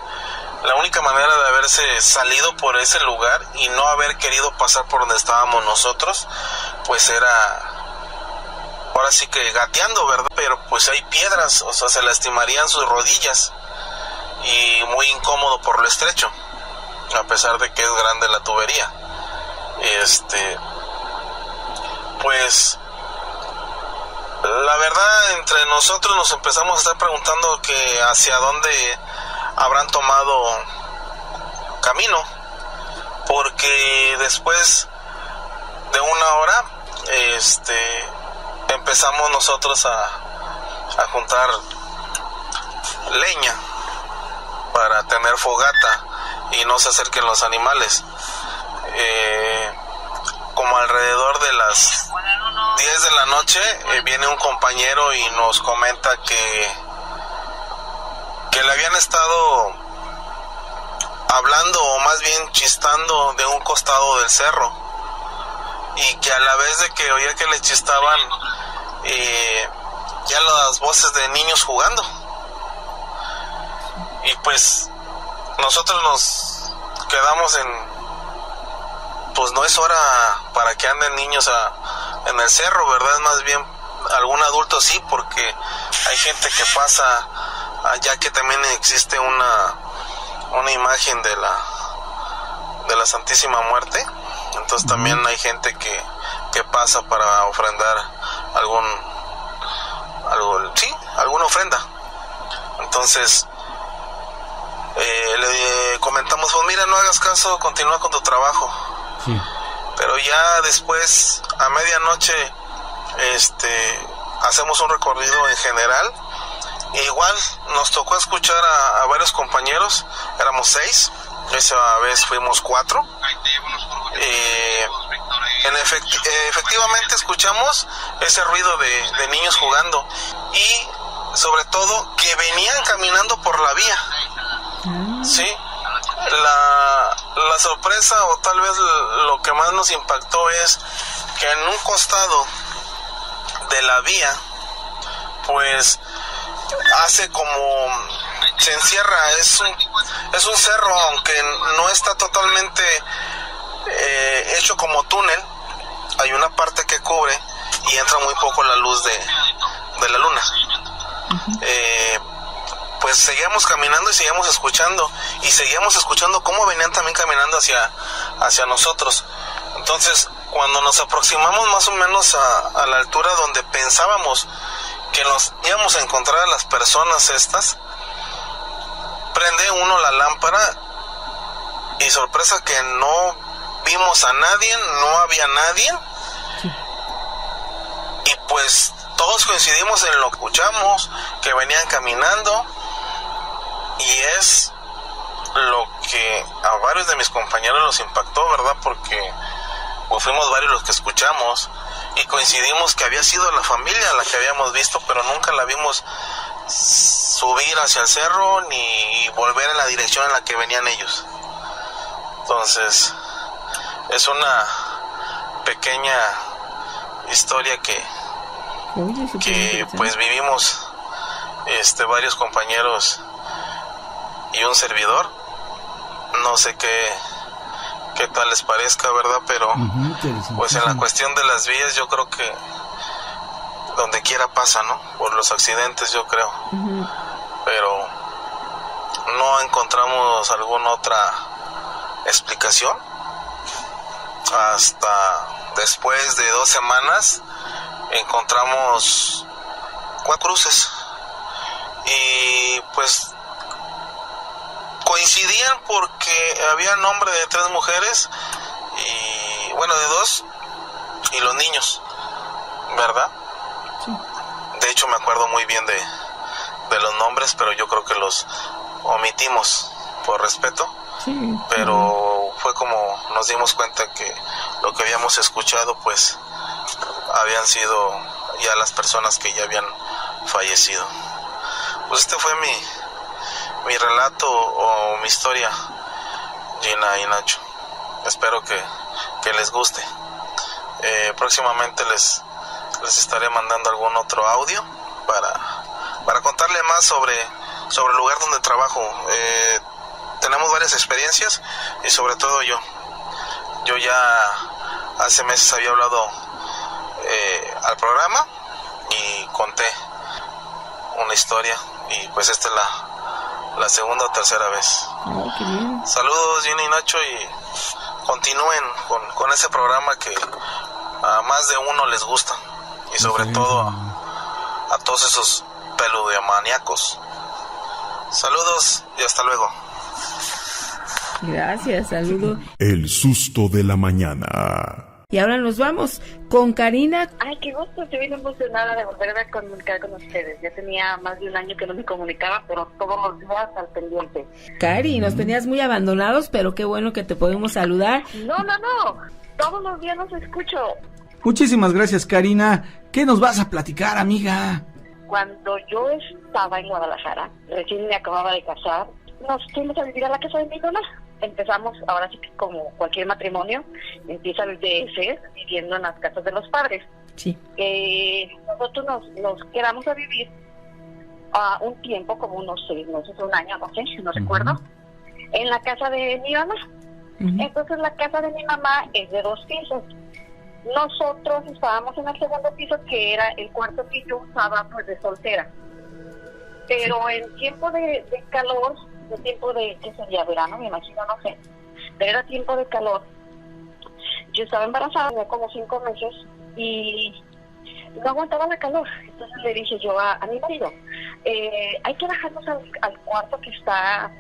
La única manera de haberse salido por ese lugar y no haber querido pasar por donde estábamos nosotros, pues era, ahora sí que gateando, ¿verdad? Pero pues hay piedras, o sea, se lastimarían sus rodillas y muy incómodo por lo estrecho, a pesar de que es grande la tubería. Pues la verdad, entre nosotros nos empezamos a estar preguntando que hacia dónde habrán tomado camino, porque después de 1 hora, empezamos nosotros a juntar leña para tener fogata y no se acerquen los animales. Como alrededor de las 10 de la noche viene un compañero y nos comenta que le habían estado hablando, o más bien chistando, de un costado del cerro, y que a la vez de que oía que le chistaban, ya las voces de niños jugando. Y pues nosotros nos quedamos pues no es hora para que anden niños en el cerro, ¿verdad? Más bien algún adulto sí, porque hay gente que pasa, ya que también existe una imagen de la Santísima Muerte. Entonces también hay gente que pasa para ofrendar alguna ofrenda. Entonces le comentamos, pues mira, no hagas caso, continúa con tu trabajo. Sí. Pero ya después, a medianoche, hacemos un recorrido en general. E igual nos tocó escuchar a varios compañeros, éramos 6, esa vez fuimos 4. Efectivamente escuchamos ese ruido de niños jugando, y sobre todo que venían caminando por la vía. Sí, la sorpresa, o tal vez lo que más nos impactó, es que en un costado de la vía, pues hace como se encierra, es un cerro, aunque no está totalmente hecho como túnel. Hay una parte que cubre y entra muy poco la luz de la luna. Pues seguíamos caminando y seguíamos escuchando cómo venían también caminando hacia nosotros. Entonces, cuando nos aproximamos más o menos a la altura donde pensábamos que nos íbamos a encontrar a las personas estas, prende uno la lámpara y sorpresa que no vimos a nadie, no había nadie. Y pues todos coincidimos en lo que escuchamos, que venían caminando, y es lo que a varios de mis compañeros los impactó, ¿verdad? Porque pues fuimos varios los que escuchamos y coincidimos que había sido la familia la que habíamos visto, pero nunca la vimos subir hacia el cerro ni volver en la dirección en la que venían ellos. Entonces es una pequeña historia que pues vivimos varios compañeros y un servidor. No sé qué tal les parezca, ¿verdad? Pero pues en la cuestión de las vías, yo creo que donde quiera pasa, ¿no? Por los accidentes, yo creo. Pero no encontramos alguna otra explicación hasta después de 2 semanas. Encontramos 4 cruces y pues coincidían porque había nombre de 3 mujeres y bueno, de 2 y los niños, ¿verdad? Sí. De hecho me acuerdo muy bien de los nombres, pero yo creo que los omitimos por respeto. Sí. Pero fue como nos dimos cuenta que lo que habíamos escuchado pues habían sido ya las personas que ya habían fallecido. Pues este fue mi relato o mi historia, Gina y Nacho. Espero que les guste. Próximamente les estaré mandando algún otro audio para contarle más sobre el lugar donde trabajo. Tenemos varias experiencias y sobre todo yo ya hace meses había hablado al programa y conté una historia, y pues esta es la segunda o tercera vez. Qué bien. Saludos, Gina y Nacho, y continúen con ese programa que a más de uno les gusta, y sobre todo a todos esos peludiamaníacos. Saludos y hasta luego. Gracias, saludo. El susto de la mañana. Y ahora nos vamos con Karina. Ay, qué gusto, estoy bien emocionada de volver a comunicar con ustedes. Ya tenía más de un año que no me comunicaba, pero todos los días al pendiente. Cari, nos tenías muy abandonados, pero qué bueno que te podemos saludar. No, todos los días los escucho. Muchísimas gracias, Karina. ¿Qué nos vas a platicar, amiga? Cuando yo estaba en Guadalajara, recién me acababa de casar, nos fuimos a vivir a la casa de mi mamá. Empezamos, ahora sí que como cualquier matrimonio, empieza desde ser viviendo en las casas de los padres. Sí. Nosotros nos quedamos a vivir un tiempo, como unos 6 meses, un año, no recuerdo, en la casa de mi mamá. Entonces la casa de mi mamá es de 2 pisos. Nosotros estábamos en el segundo piso, que era el cuarto que yo usaba pues de soltera. Pero en tiempo de calor, de tiempo de, ¿qué sería? Verano, me imagino, no sé. Pero era tiempo de calor. Yo estaba embarazada, tenía como 5 meses y no aguantaba la calor. Entonces le dije yo a mi marido, hay que bajarnos al cuarto que está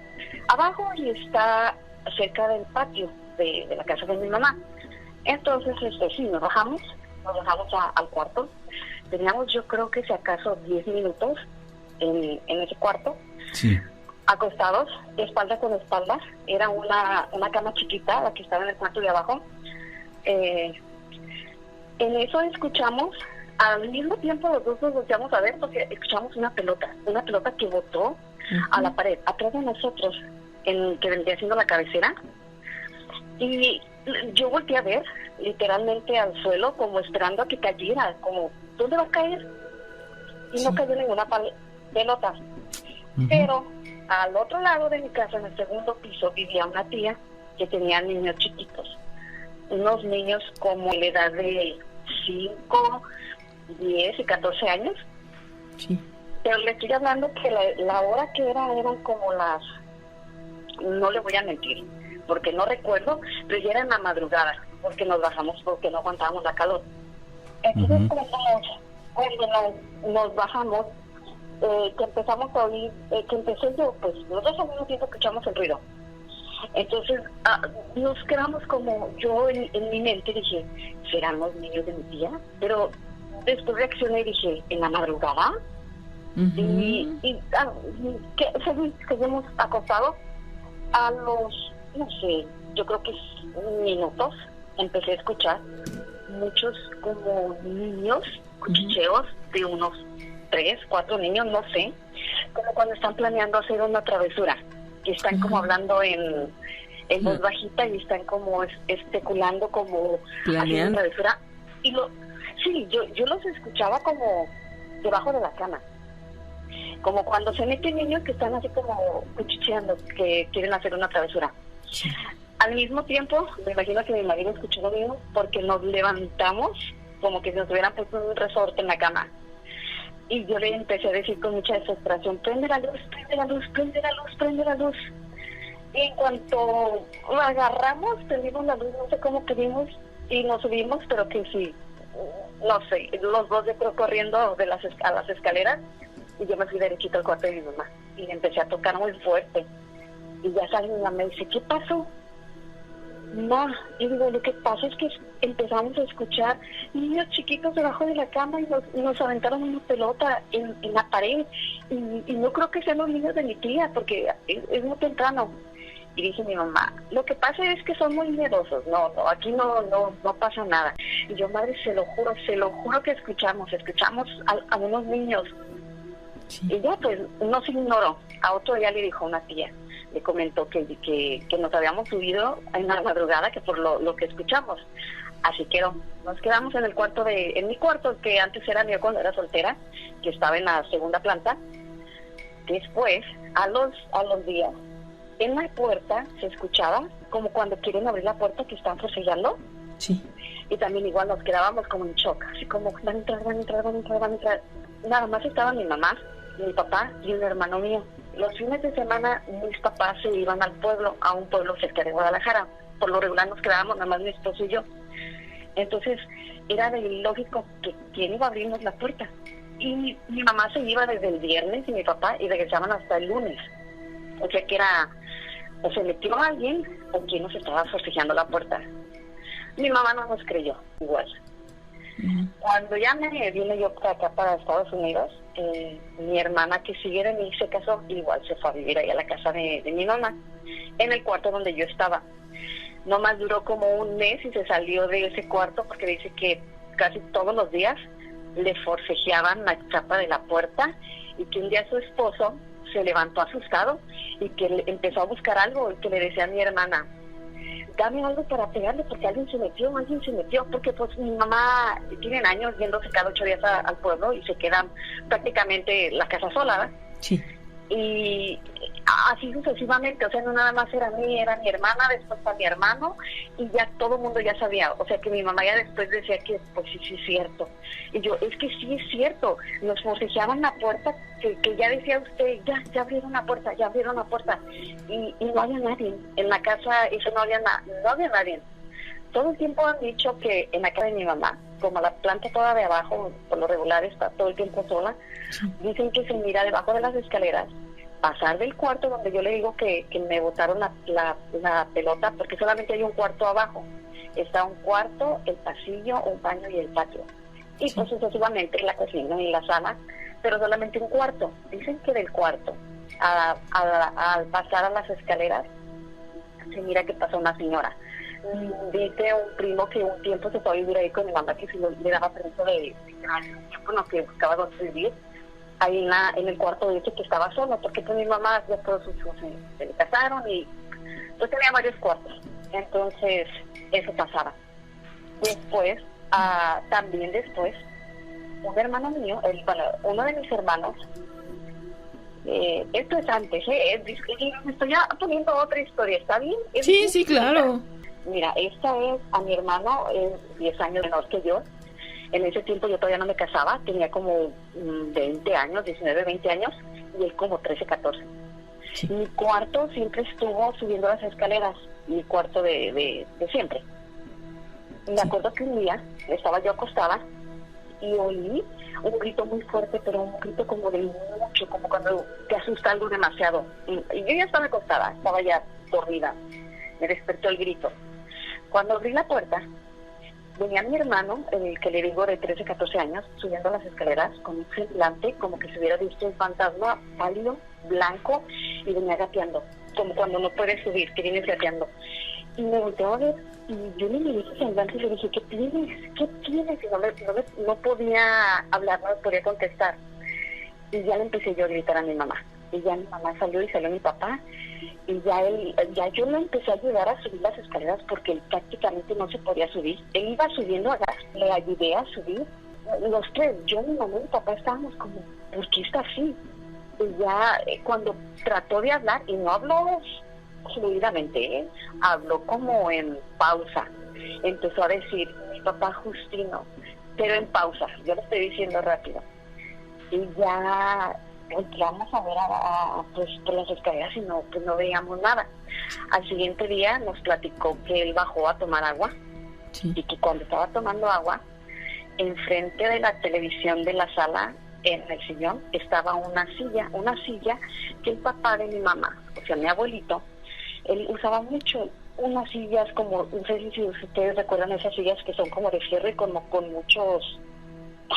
abajo y está cerca del patio de la casa de mi mamá. Entonces, sí, nos bajamos al cuarto. Teníamos, yo creo que si acaso 10 minutos en ese cuarto. Sí. Acostados, espalda con espalda. Era una cama chiquita, la que estaba en el cuarto de abajo. En eso escuchamos, al mismo tiempo los dos nos volteamos a ver porque escuchamos una pelota que botó a la pared, atrás de nosotros, que vendría siendo la cabecera. Y yo volteé a ver literalmente al suelo, como esperando a que cayera, como, ¿dónde va a caer? Y no cayó ninguna pelota. Pero al otro lado de mi casa, en el segundo piso, vivía una tía que tenía niños chiquitos. Unos niños como en la edad de 5, 10 y 14 años. Sí. Pero le estoy hablando que la hora que eran como las... No le voy a mentir, porque no recuerdo, pero ya era en la madrugada, porque nos bajamos porque no aguantábamos la calor. Entonces, cuando nos bajamos, que empezamos a oír, que empecé yo, pues nosotros al mismo tiempo escuchamos el ruido. Entonces nos quedamos como, yo en mi mente dije, ¿serán los niños de mi tía? Pero después reaccioné y dije, ¿en la madrugada? Y seguimos acostados. A los, no sé, yo creo que minutos, empecé a escuchar muchos como niños, cuchicheos de unos 3, 4 niños, no sé, como cuando están planeando hacer una travesura, que están como hablando en voz bajita y están como especulando como haciendo una travesura. Y yo los escuchaba como debajo de la cama. Como cuando se meten niños que están así como cuchicheando, que quieren hacer una travesura. Sí. Al mismo tiempo, me imagino que mi marido escuchó lo mismo, porque nos levantamos como que si nos hubieran puesto un resorte en la cama. Y yo le empecé a decir con mucha desesperación, prende la luz, prende la luz, prende la luz, prende la luz. Y en cuanto lo agarramos, prendimos la luz, no sé cómo pedimos, y nos subimos, pero que sí, no sé, los dos yo creo corriendo a las escaleras. Y yo me fui derechito al cuarto de mi mamá y empecé a tocar muy fuerte. Y ya sale mi mamá y me dice, ¿qué pasó? No, y digo, lo que pasa es que empezamos a escuchar niños chiquitos debajo de la cama y nos aventaron una pelota en la pared. Y no creo que sean los niños de mi tía porque es muy temprano. Y dice mi mamá, lo que pasa es que son muy miedosos. No, aquí no pasa nada. Y yo, madre, se lo juro que escuchamos a unos niños. Sí. Y ya pues no se ignoró. A otro día le dijo una tía, le comentó que nos habíamos subido en la madrugada, que por lo que escuchamos. Así quedó. Nos quedamos en mi cuarto, que antes era mío cuando era soltera, que estaba en la segunda planta. Después, a los días, en la puerta se escuchaba como cuando quieren abrir la puerta, que están forcejeando. Sí. Y también igual nos quedábamos como en shock, así como van a entrar. Nada más estaban mi mamá, mi papá y un hermano mío. Los fines de semana mis papás se iban al pueblo, a un pueblo cerca de Guadalajara. Por lo regular nos quedábamos nada más mi esposo y yo. Entonces era de lógico que quién iba a abrirnos la puerta. Y mi mamá se iba desde el viernes y mi papá y regresaban hasta el lunes. O sea que era, o se metió alguien o quien nos estaba forcejeando la puerta. Mi mamá no nos creyó, igual. Cuando ya me vine yo para acá, para Estados Unidos, mi hermana que sigue de mí se casó, igual se fue a vivir ahí a la casa de mi mamá, en el cuarto donde yo estaba. Nomás duró como un mes y se salió de ese cuarto porque dice que casi todos los días le forcejeaban la chapa de la puerta y que un día su esposo se levantó asustado y que empezó a buscar algo y que le decía a mi hermana, dame algo para pegarle porque alguien se metió, porque pues mi mamá tienen años yéndose cada 8 días al pueblo y se quedan prácticamente la casa sola, ¿verdad? Sí. Y así sucesivamente, o sea, no nada más era mi hermana, después para mi hermano, y ya todo el mundo ya sabía, o sea, que mi mamá ya después decía que pues sí es cierto, y yo, es que sí es cierto, nos forcejeaban la puerta, que ya decía usted, ya abrieron la puerta, y no había nadie, en la casa eso no había nadie. Todo el tiempo han dicho que en la casa de mi mamá, como la planta toda de abajo, por lo regular está todo el tiempo sola, dicen que se mira debajo de las escaleras, pasar del cuarto donde yo le digo que me botaron la pelota, porque solamente hay un cuarto abajo. Está un cuarto, el pasillo, un baño y el patio. Y pues sucesivamente la cocina y la sala, pero solamente un cuarto. Dicen que del cuarto, al pasar a las escaleras, se mira que pasa una señora. Dice un primo que un tiempo se fue a vivir ahí con mi mamá, que si le daba permiso de tiempo, no, que buscaba donde vivir, ahí en el cuarto dice que estaba solo, porque pues mi mamá ya todos sus hijos se casaron y pues tenía varios cuartos, entonces eso pasaba. Después, también después, un hermano mío, uno de mis hermanos, esto es antes, me estoy ya poniendo otra historia, ¿está bien? Sí, claro. Mira, esta es a mi hermano, 10 años menor que yo. En ese tiempo yo todavía no me casaba, tenía como 20 años, 19, 20 años, y él como 13, 14. Sí. Mi cuarto siempre estuvo subiendo las escaleras, mi cuarto de siempre. Me acuerdo que un día estaba yo acostada y oí un grito muy fuerte, pero un grito como de mucho, como cuando te asusta algo demasiado. Y yo ya estaba acostada, estaba ya dormida. Me despertó el grito. Cuando abrí la puerta, venía mi hermano, el que le digo de 13, 14 años, subiendo las escaleras con un semblante, como que se hubiera visto un fantasma pálido, blanco, y venía gateando, como cuando no puedes subir, que vienes gateando. Y me volteó a ver, y yo le miré ese semblante y le dije, ¿qué tienes? Y no podía hablar, no podía contestar. Y ya le empecé yo a gritar a mi mamá. Y ya mi mamá salió y salió mi papá. Y ya yo le empecé a ayudar a subir las escaleras porque él prácticamente no se podía subir. Él iba subiendo a gas, le ayudé a subir. Los tres, yo, mi mamá y mi papá estábamos como, ¿por qué está así? Y ya cuando trató de hablar, y no habló fluidamente, habló como en pausa. Empezó a decir, mi papá Justino, pero en pausa, yo lo estoy diciendo rápido. Y ya entramos a ver pues por las escaleras y no veíamos nada. Al siguiente día nos platicó que él bajó a tomar agua, sí, y que cuando estaba tomando agua, enfrente de la televisión de la sala, en el sillón, estaba una silla que el papá de mi mamá, o sea mi abuelito, él usaba mucho unas sillas como, no sé si ustedes recuerdan esas sillas que son como de fierro y como con muchos,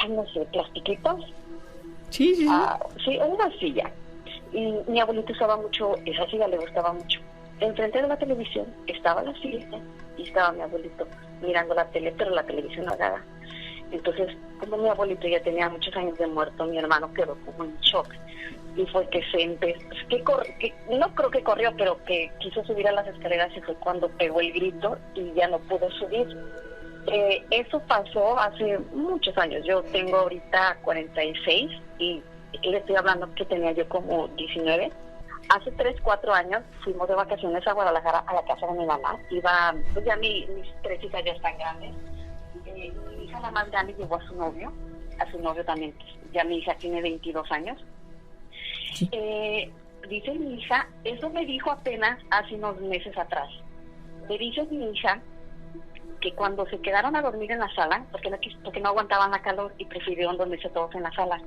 no sé, plastiquitos. Sí. Sí, una silla. Y mi abuelito usaba mucho, esa silla le gustaba mucho. Enfrente de la televisión estaba la silla y estaba mi abuelito mirando la tele, pero la televisión apagada. Entonces, como mi abuelito ya tenía muchos años de muerto, mi hermano quedó como en shock. Y fue que se empezó, no creo que corrió, pero que quiso subir a las escaleras y fue cuando pegó el grito y ya no pudo subir. Eso pasó hace muchos años. Yo tengo ahorita 46 y le estoy hablando que tenía yo como 19. Hace 3, 4 años fuimos de vacaciones a Guadalajara a la casa de mi mamá. Pues ya mis 3 hijas ya están grandes. Mi hija la más grande llevó a su novio también, ya mi hija tiene 22 años. Sí. Dice mi hija, eso me dijo apenas hace unos meses atrás. Me dice mi hija que cuando se quedaron a dormir en la sala, porque no aguantaban la calor y prefirieron dormirse todos en la sala,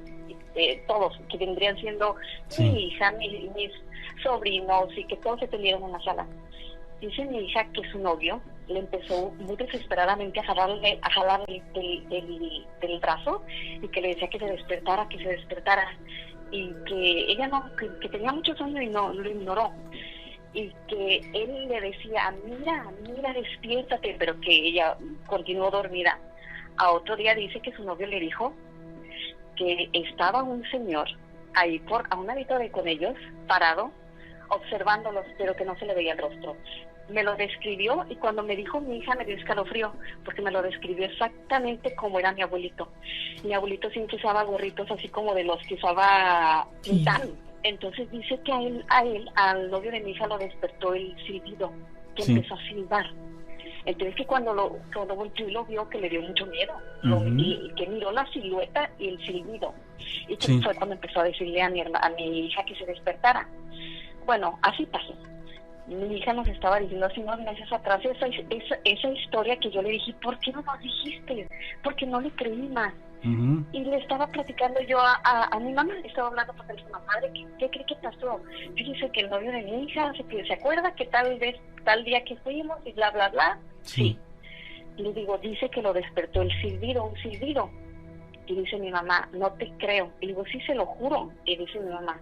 todos, que vendrían siendo sí, mi hija, mis sobrinos, y que todos se tendieron en la sala. Dice mi hija que su novio le empezó muy desesperadamente a jalar del brazo y que le decía que se despertara, y que ella no, que tenía mucho sueño y no lo ignoró, y que él le decía, mira, despiértate, pero que ella continuó dormida. A otro día dice que su novio le dijo que estaba un señor ahí a un ladito con ellos, parado, observándolos, pero que no se le veía el rostro. Me lo describió, y cuando me dijo mi hija me dio escalofrío, porque me lo describió exactamente como era mi abuelito. Mi abuelito siempre usaba gorritos así como de los que usaba Tintán. Entonces dice que al novio de mi hija lo despertó el silbido, que empezó a silbar. Entonces que cuando volteó y lo vio, que le dio mucho miedo, y que miró la silueta y el silbido, y que fue cuando empezó a decirle a mi hija que se despertara. Bueno, así pasó. Mi hija nos estaba diciendo hace unos meses atrás esa historia que yo le dije, ¿por qué no nos dijiste? Porque no le creí más. Y le estaba platicando yo a mi mamá, le estaba hablando por teléfono, madre, ¿qué cree que pasó? Fíjese que el novio de mi hija se acuerda que tal día que fuimos y bla, bla, bla. Sí. Y le digo, dice que lo despertó un silbido. Y dice mi mamá, no te creo. Y digo, sí, se lo juro. Y dice mi mamá,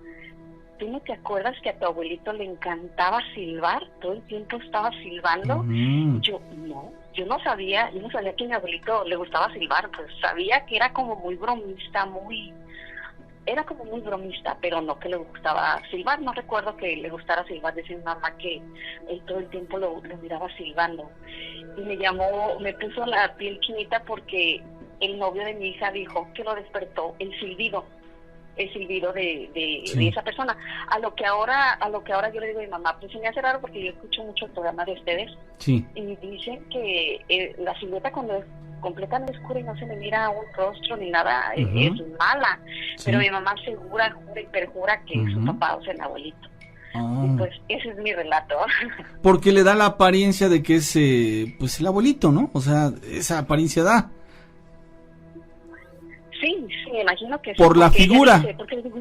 ¿tú no te acuerdas que a tu abuelito le encantaba silbar? Todo el tiempo estaba silbando. Yo no sabía que a mi abuelito le gustaba silbar, pues sabía que era como muy bromista, pero no que le gustaba silbar. No recuerdo que le gustara silbar. Decía mi mamá que él todo el tiempo lo miraba silbando. Y me puso la piel chinita porque el novio de mi hija dijo que lo despertó el silbido de esa persona. A lo que ahora yo le digo a mi mamá, pues se me hace raro porque yo escucho mucho el programa de ustedes, y dicen que la silueta cuando es completamente oscura y no se le mira un rostro ni nada, es mala, pero mi mamá jura y perjura que es su papá, o sea, el abuelito. Y pues ese es mi relato. Porque le da la apariencia de que es pues el abuelito, ¿no? O sea, esa apariencia da. Sí, me imagino que por la figura. Porque le digo,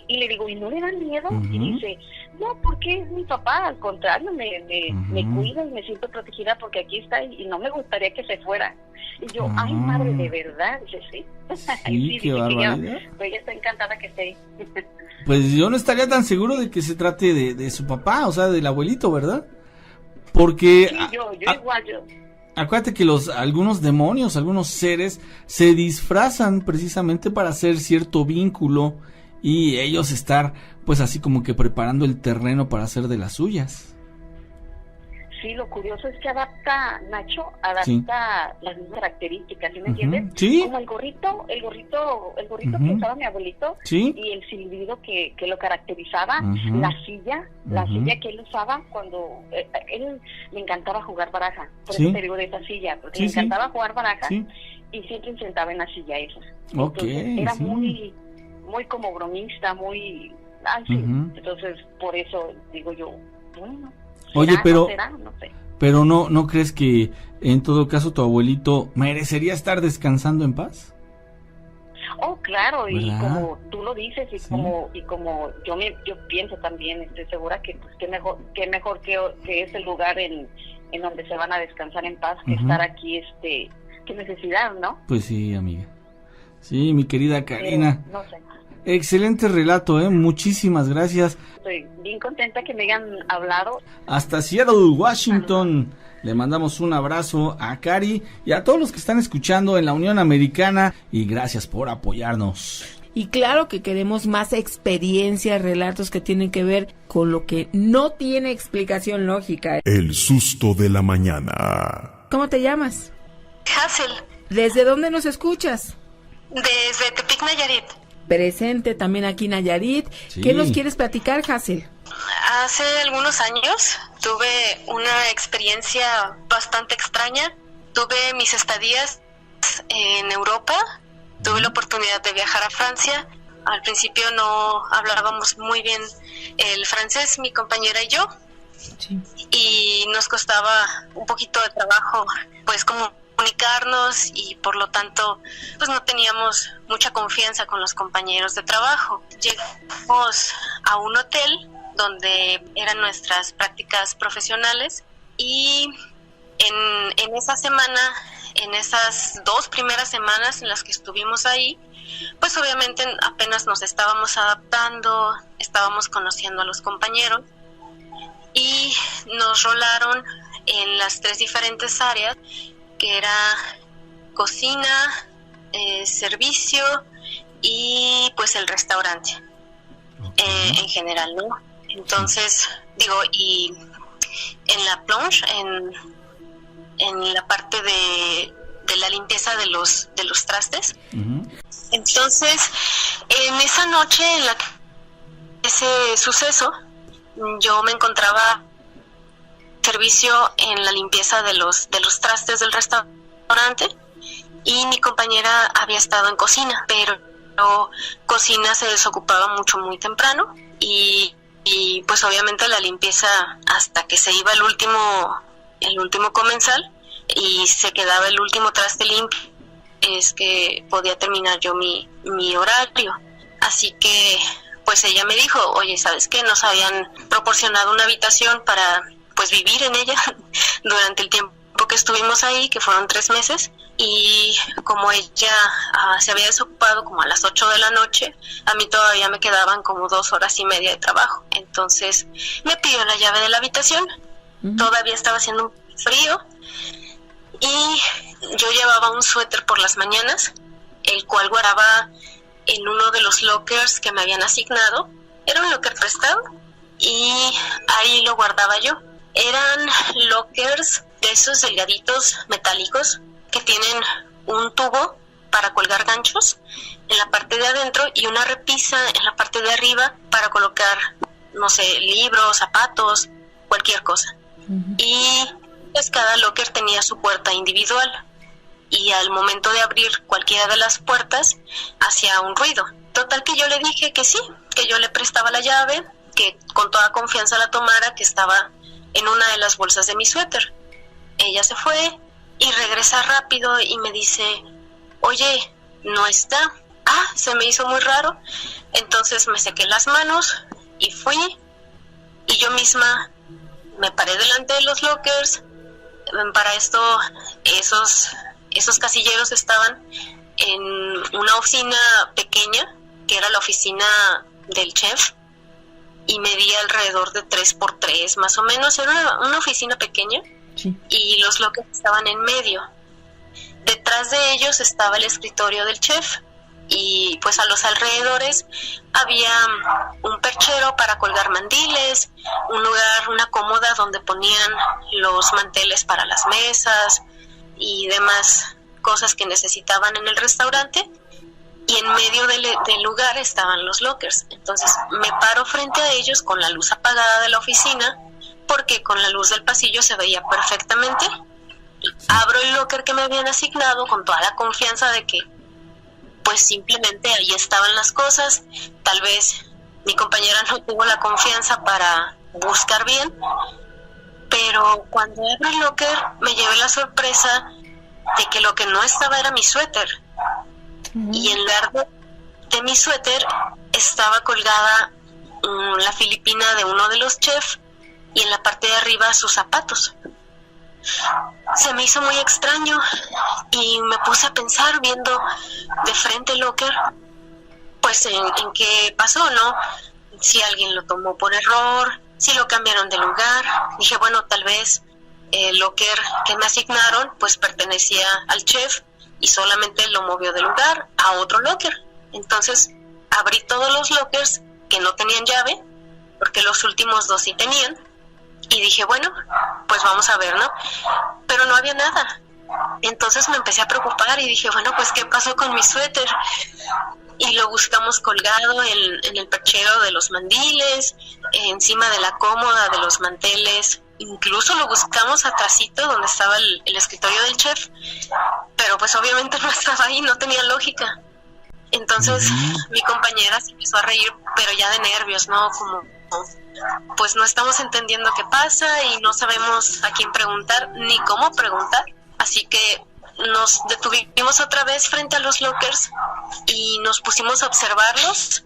y le digo, ¿y no le dan miedo? Y dice, no, porque es mi papá, al contrario, me cuida y me siento protegida porque aquí está y no me gustaría que se fuera. Y yo, ay, madre, ¿de verdad? Dice, sí. Sí, qué barbaridad. Pues ella está encantada que esté ahí. Pues yo no estaría tan seguro de que se trate de su papá, o sea, del abuelito, ¿verdad? Porque... Sí, yo igual. Acuérdate que algunos demonios, algunos seres se disfrazan precisamente para hacer cierto vínculo y ellos estar pues así como que preparando el terreno para hacer de las suyas. Sí, lo curioso es que Nacho adapta las mismas características, ¿sí me entiendes? Sí. Como el gorrito que usaba mi abuelito, y el silbido que lo caracterizaba, la silla que él usaba cuando él le encantaba jugar baraja, por eso te digo de esa silla, porque le encantaba jugar baraja y siempre se sentaba en la silla esa. Entonces, era muy como bromista, muy... Entonces, por eso digo yo, bueno... Oye, pero no sé. Pero no crees que en todo caso tu abuelito merecería estar descansando en paz? Oh, claro, ¿verdad? Y como tú lo dices y como yo pienso también, estoy segura que pues qué mejor que ese lugar en donde se van a descansar en paz que estar aquí, qué necesidad, ¿no? Pues sí, amiga. Sí, mi querida Karina. No sé. Excelente relato, muchísimas gracias. Estoy bien contenta que me hayan hablado. Hasta Seattle, Washington. Le mandamos un abrazo a Cari y a todos los que están escuchando en la Unión Americana y gracias por apoyarnos. Y claro que queremos más experiencias, relatos que tienen que ver con lo que no tiene explicación lógica. El susto de la mañana. ¿Cómo te llamas? Hazel. ¿Desde dónde nos escuchas? Desde Tepic, Nayarit. Presente también aquí Nayarit. Sí. ¿Qué nos quieres platicar, Hazel? Hace algunos años tuve una experiencia bastante extraña. Tuve mis estadías en Europa, tuve la oportunidad de viajar a Francia. Al principio no hablábamos muy bien el francés, mi compañera y yo, y nos costaba un poquito de trabajo, pues comunicarnos y por lo tanto pues no teníamos mucha confianza con los compañeros de trabajo. Llegamos a un hotel donde eran nuestras prácticas profesionales, y en esa semana, en esas 2 primeras semanas en las que estuvimos ahí, pues obviamente apenas nos estábamos adaptando, estábamos conociendo a los compañeros, y nos rolaron en las 3 diferentes áreas, que era cocina, servicio y pues el restaurante, en general, ¿no? Entonces, y en la plonge, en la parte de la limpieza de los trastes. Uh-huh. Entonces, en esa noche, en la que ese suceso, yo me encontraba servicio en la limpieza de los trastes del restaurante, y mi compañera había estado en cocina, pero cocina se desocupaba muy temprano, y pues obviamente la limpieza, hasta que se iba el último comensal y se quedaba el último traste limpio, es que podía terminar yo mi horario. Así que pues ella me dijo, oye, ¿sabes qué? Nos habían proporcionado una habitación para pues vivir en ella durante el tiempo que estuvimos ahí, que fueron 3 meses, y como ella se había desocupado como a las 8 de la noche, a mí todavía me quedaban como 2 horas y media de trabajo. Entonces me pidió la llave de la habitación. Uh-huh. Todavía estaba haciendo un frío, y yo llevaba un suéter por las mañanas, el cual guardaba en uno de los lockers que me habían asignado. Era un locker prestado, y ahí lo guardaba yo. Eran lockers de esos delgaditos metálicos que tienen un tubo para colgar ganchos en la parte de adentro y una repisa en la parte de arriba para colocar, no sé, libros, zapatos, cualquier cosa. Uh-huh. Y pues cada locker tenía su puerta individual, y al momento de abrir cualquiera de las puertas hacía un ruido. Total que yo le dije que sí, que yo le prestaba la llave, que con toda confianza la tomara, que estaba en una de las bolsas de mi suéter. Ella se fue y regresa rápido y me dice, oye, no está. Se me hizo muy raro. Entonces me sequé las manos y fui, y yo misma me paré delante de los lockers. Para esto, esos casilleros estaban en una oficina pequeña, que era la oficina del chef, y medía alrededor de 3x3 más o menos. Era una oficina pequeña. Sí. Y los lockers estaban en medio. Detrás de ellos estaba el escritorio del chef, y pues a los alrededores había un perchero para colgar mandiles, un lugar, una cómoda donde ponían los manteles para las mesas y demás cosas que necesitaban en el restaurante, y en medio del lugar estaban los lockers. Entonces me paro frente a ellos con la luz apagada de la oficina, porque con la luz del pasillo se veía perfectamente. Abro el locker que me habían asignado con toda la confianza de que pues simplemente ahí estaban las cosas. Tal vez mi compañera no tuvo la confianza para buscar bien, pero cuando abro el locker me llevé la sorpresa de que lo que no estaba era mi suéter. Uh-huh. Y en lugar de mi suéter estaba colgada la filipina de uno de los chefs, y en la parte de arriba sus zapatos. Se me hizo muy extraño y me puse a pensar, viendo de frente el locker, pues en qué pasó, ¿no? Si alguien lo tomó por error, si lo cambiaron de lugar. Dije, bueno, tal vez el locker que me asignaron pues pertenecía al chef y solamente lo movió de lugar a otro locker. Entonces abrí todos los lockers que no tenían llave, porque los últimos 2 sí tenían, y dije, bueno, pues vamos a ver, ¿no? Pero no había nada. Entonces me empecé a preocupar y dije, bueno, pues ¿qué pasó con mi suéter? Y lo buscamos colgado en el perchero de los mandiles, encima de la cómoda de los manteles, incluso lo buscamos atrásito donde estaba el escritorio del chef, pero pues obviamente no estaba ahí, no tenía lógica. Entonces mi compañera se empezó a reír, pero ya de nervios, ¿no? Como, pues no estamos entendiendo qué pasa y no sabemos a quién preguntar ni cómo preguntar. Así que nos detuvimos otra vez frente a los lockers y nos pusimos a observarlos,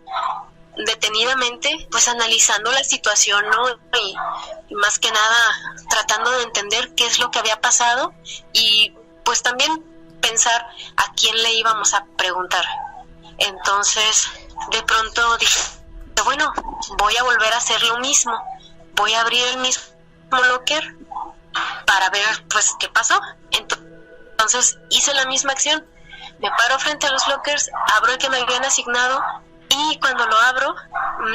detenidamente, pues analizando la situación, ¿no? Y más que nada tratando de entender qué es lo que había pasado y pues también pensar a quién le íbamos a preguntar. Entonces, de pronto dije, bueno, voy a volver a hacer lo mismo, voy a abrir el mismo locker para ver pues qué pasó. Entonces hice la misma acción, me paro frente a los lockers, abro el que me habían asignado y cuando lo abro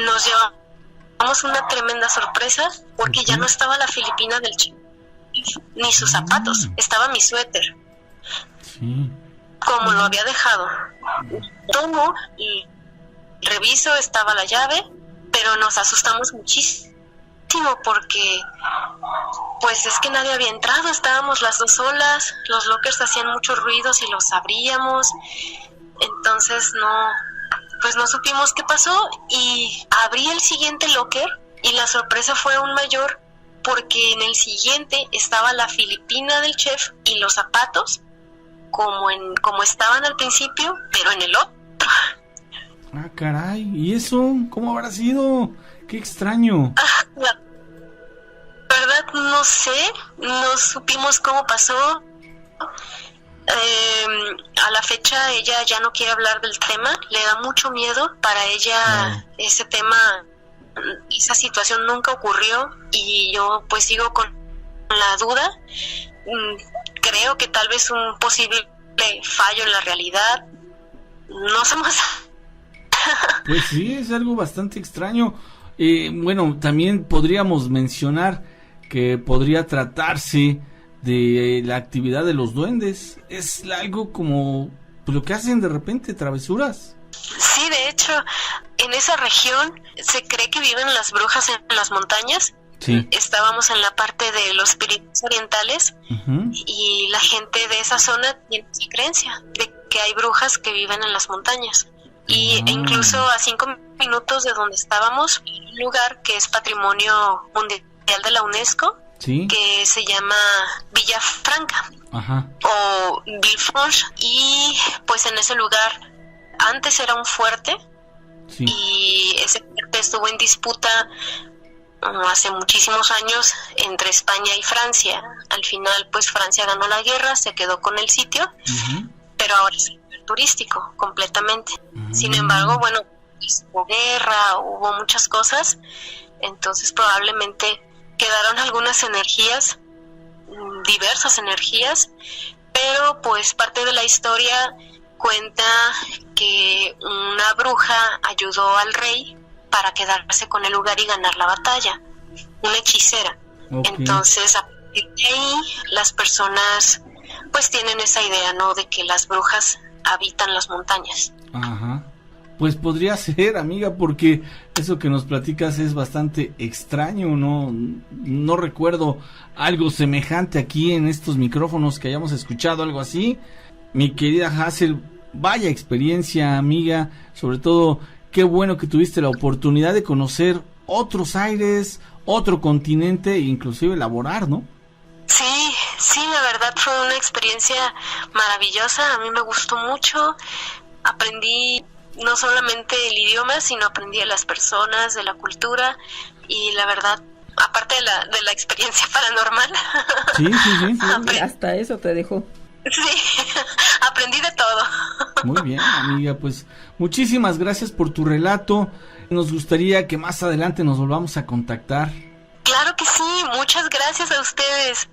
nos llevamos una tremenda sorpresa porque ya no estaba la filipina del chico ni sus zapatos, estaba mi suéter como lo había dejado. Tomo y reviso, estaba la llave, pero nos asustamos muchísimo porque pues es que nadie había entrado, estábamos las dos solas, los lockers hacían muchos ruidos y los abríamos, entonces no supimos qué pasó y abrí el siguiente locker y la sorpresa fue aún mayor porque en el siguiente estaba la filipina del chef y los zapatos como estaban al principio, pero en el otro. Ah, caray, ¿y eso cómo habrá sido? ¡Qué extraño! La verdad no sé, no supimos cómo pasó. A la fecha ella ya no quiere hablar del tema, le da mucho miedo. Para ella ese tema, esa situación nunca ocurrió y yo pues sigo con la duda. Creo que tal vez un posible fallo en la realidad, no sé más. Pues sí, es algo bastante extraño. Bueno, también podríamos mencionar que podría tratarse de la actividad de los duendes. Es algo como lo que hacen de repente, travesuras. Sí, de hecho, en esa región se cree que viven las brujas en las montañas. Sí. Estábamos en la parte de los Pirineos orientales y la gente de esa zona tiene esa creencia de que hay brujas que viven en las montañas. E incluso a 5 minutos de donde estábamos, un lugar que es Patrimonio Mundial de la UNESCO, que se llama Villa Franca o Villefranche, y pues en ese lugar antes era un fuerte y ese fuerte estuvo en disputa hace muchísimos años entre España y Francia. Al final pues Francia ganó la guerra, se quedó con el sitio, pero ahora es turístico completamente. Sin embargo, bueno, hubo guerra, hubo muchas cosas, entonces probablemente quedaron algunas energías, diversas energías, pero pues parte de la historia cuenta que una bruja ayudó al rey para quedarse con el lugar y ganar la batalla, una hechicera. Entonces a partir de ahí las personas pues tienen esa idea, ¿no?, de que las brujas habitan las montañas. Pues podría ser, amiga, porque eso que nos platicas es bastante extraño. No recuerdo algo semejante aquí en estos micrófonos que hayamos escuchado algo así. Mi querida Hazel, vaya experiencia, amiga, sobre todo qué bueno que tuviste la oportunidad de conocer otros aires, otro continente e inclusive laborar, ¿no? Sí, la verdad fue una experiencia maravillosa, a mí me gustó mucho, aprendí no solamente el idioma, sino aprendí de las personas, de la cultura, y la verdad, aparte de la experiencia paranormal. Sí. Hasta eso te dejó. Sí, aprendí de todo. Muy bien, amiga, pues muchísimas gracias por tu relato. Nos gustaría que más adelante nos volvamos a contactar. Claro que sí, muchas gracias a ustedes.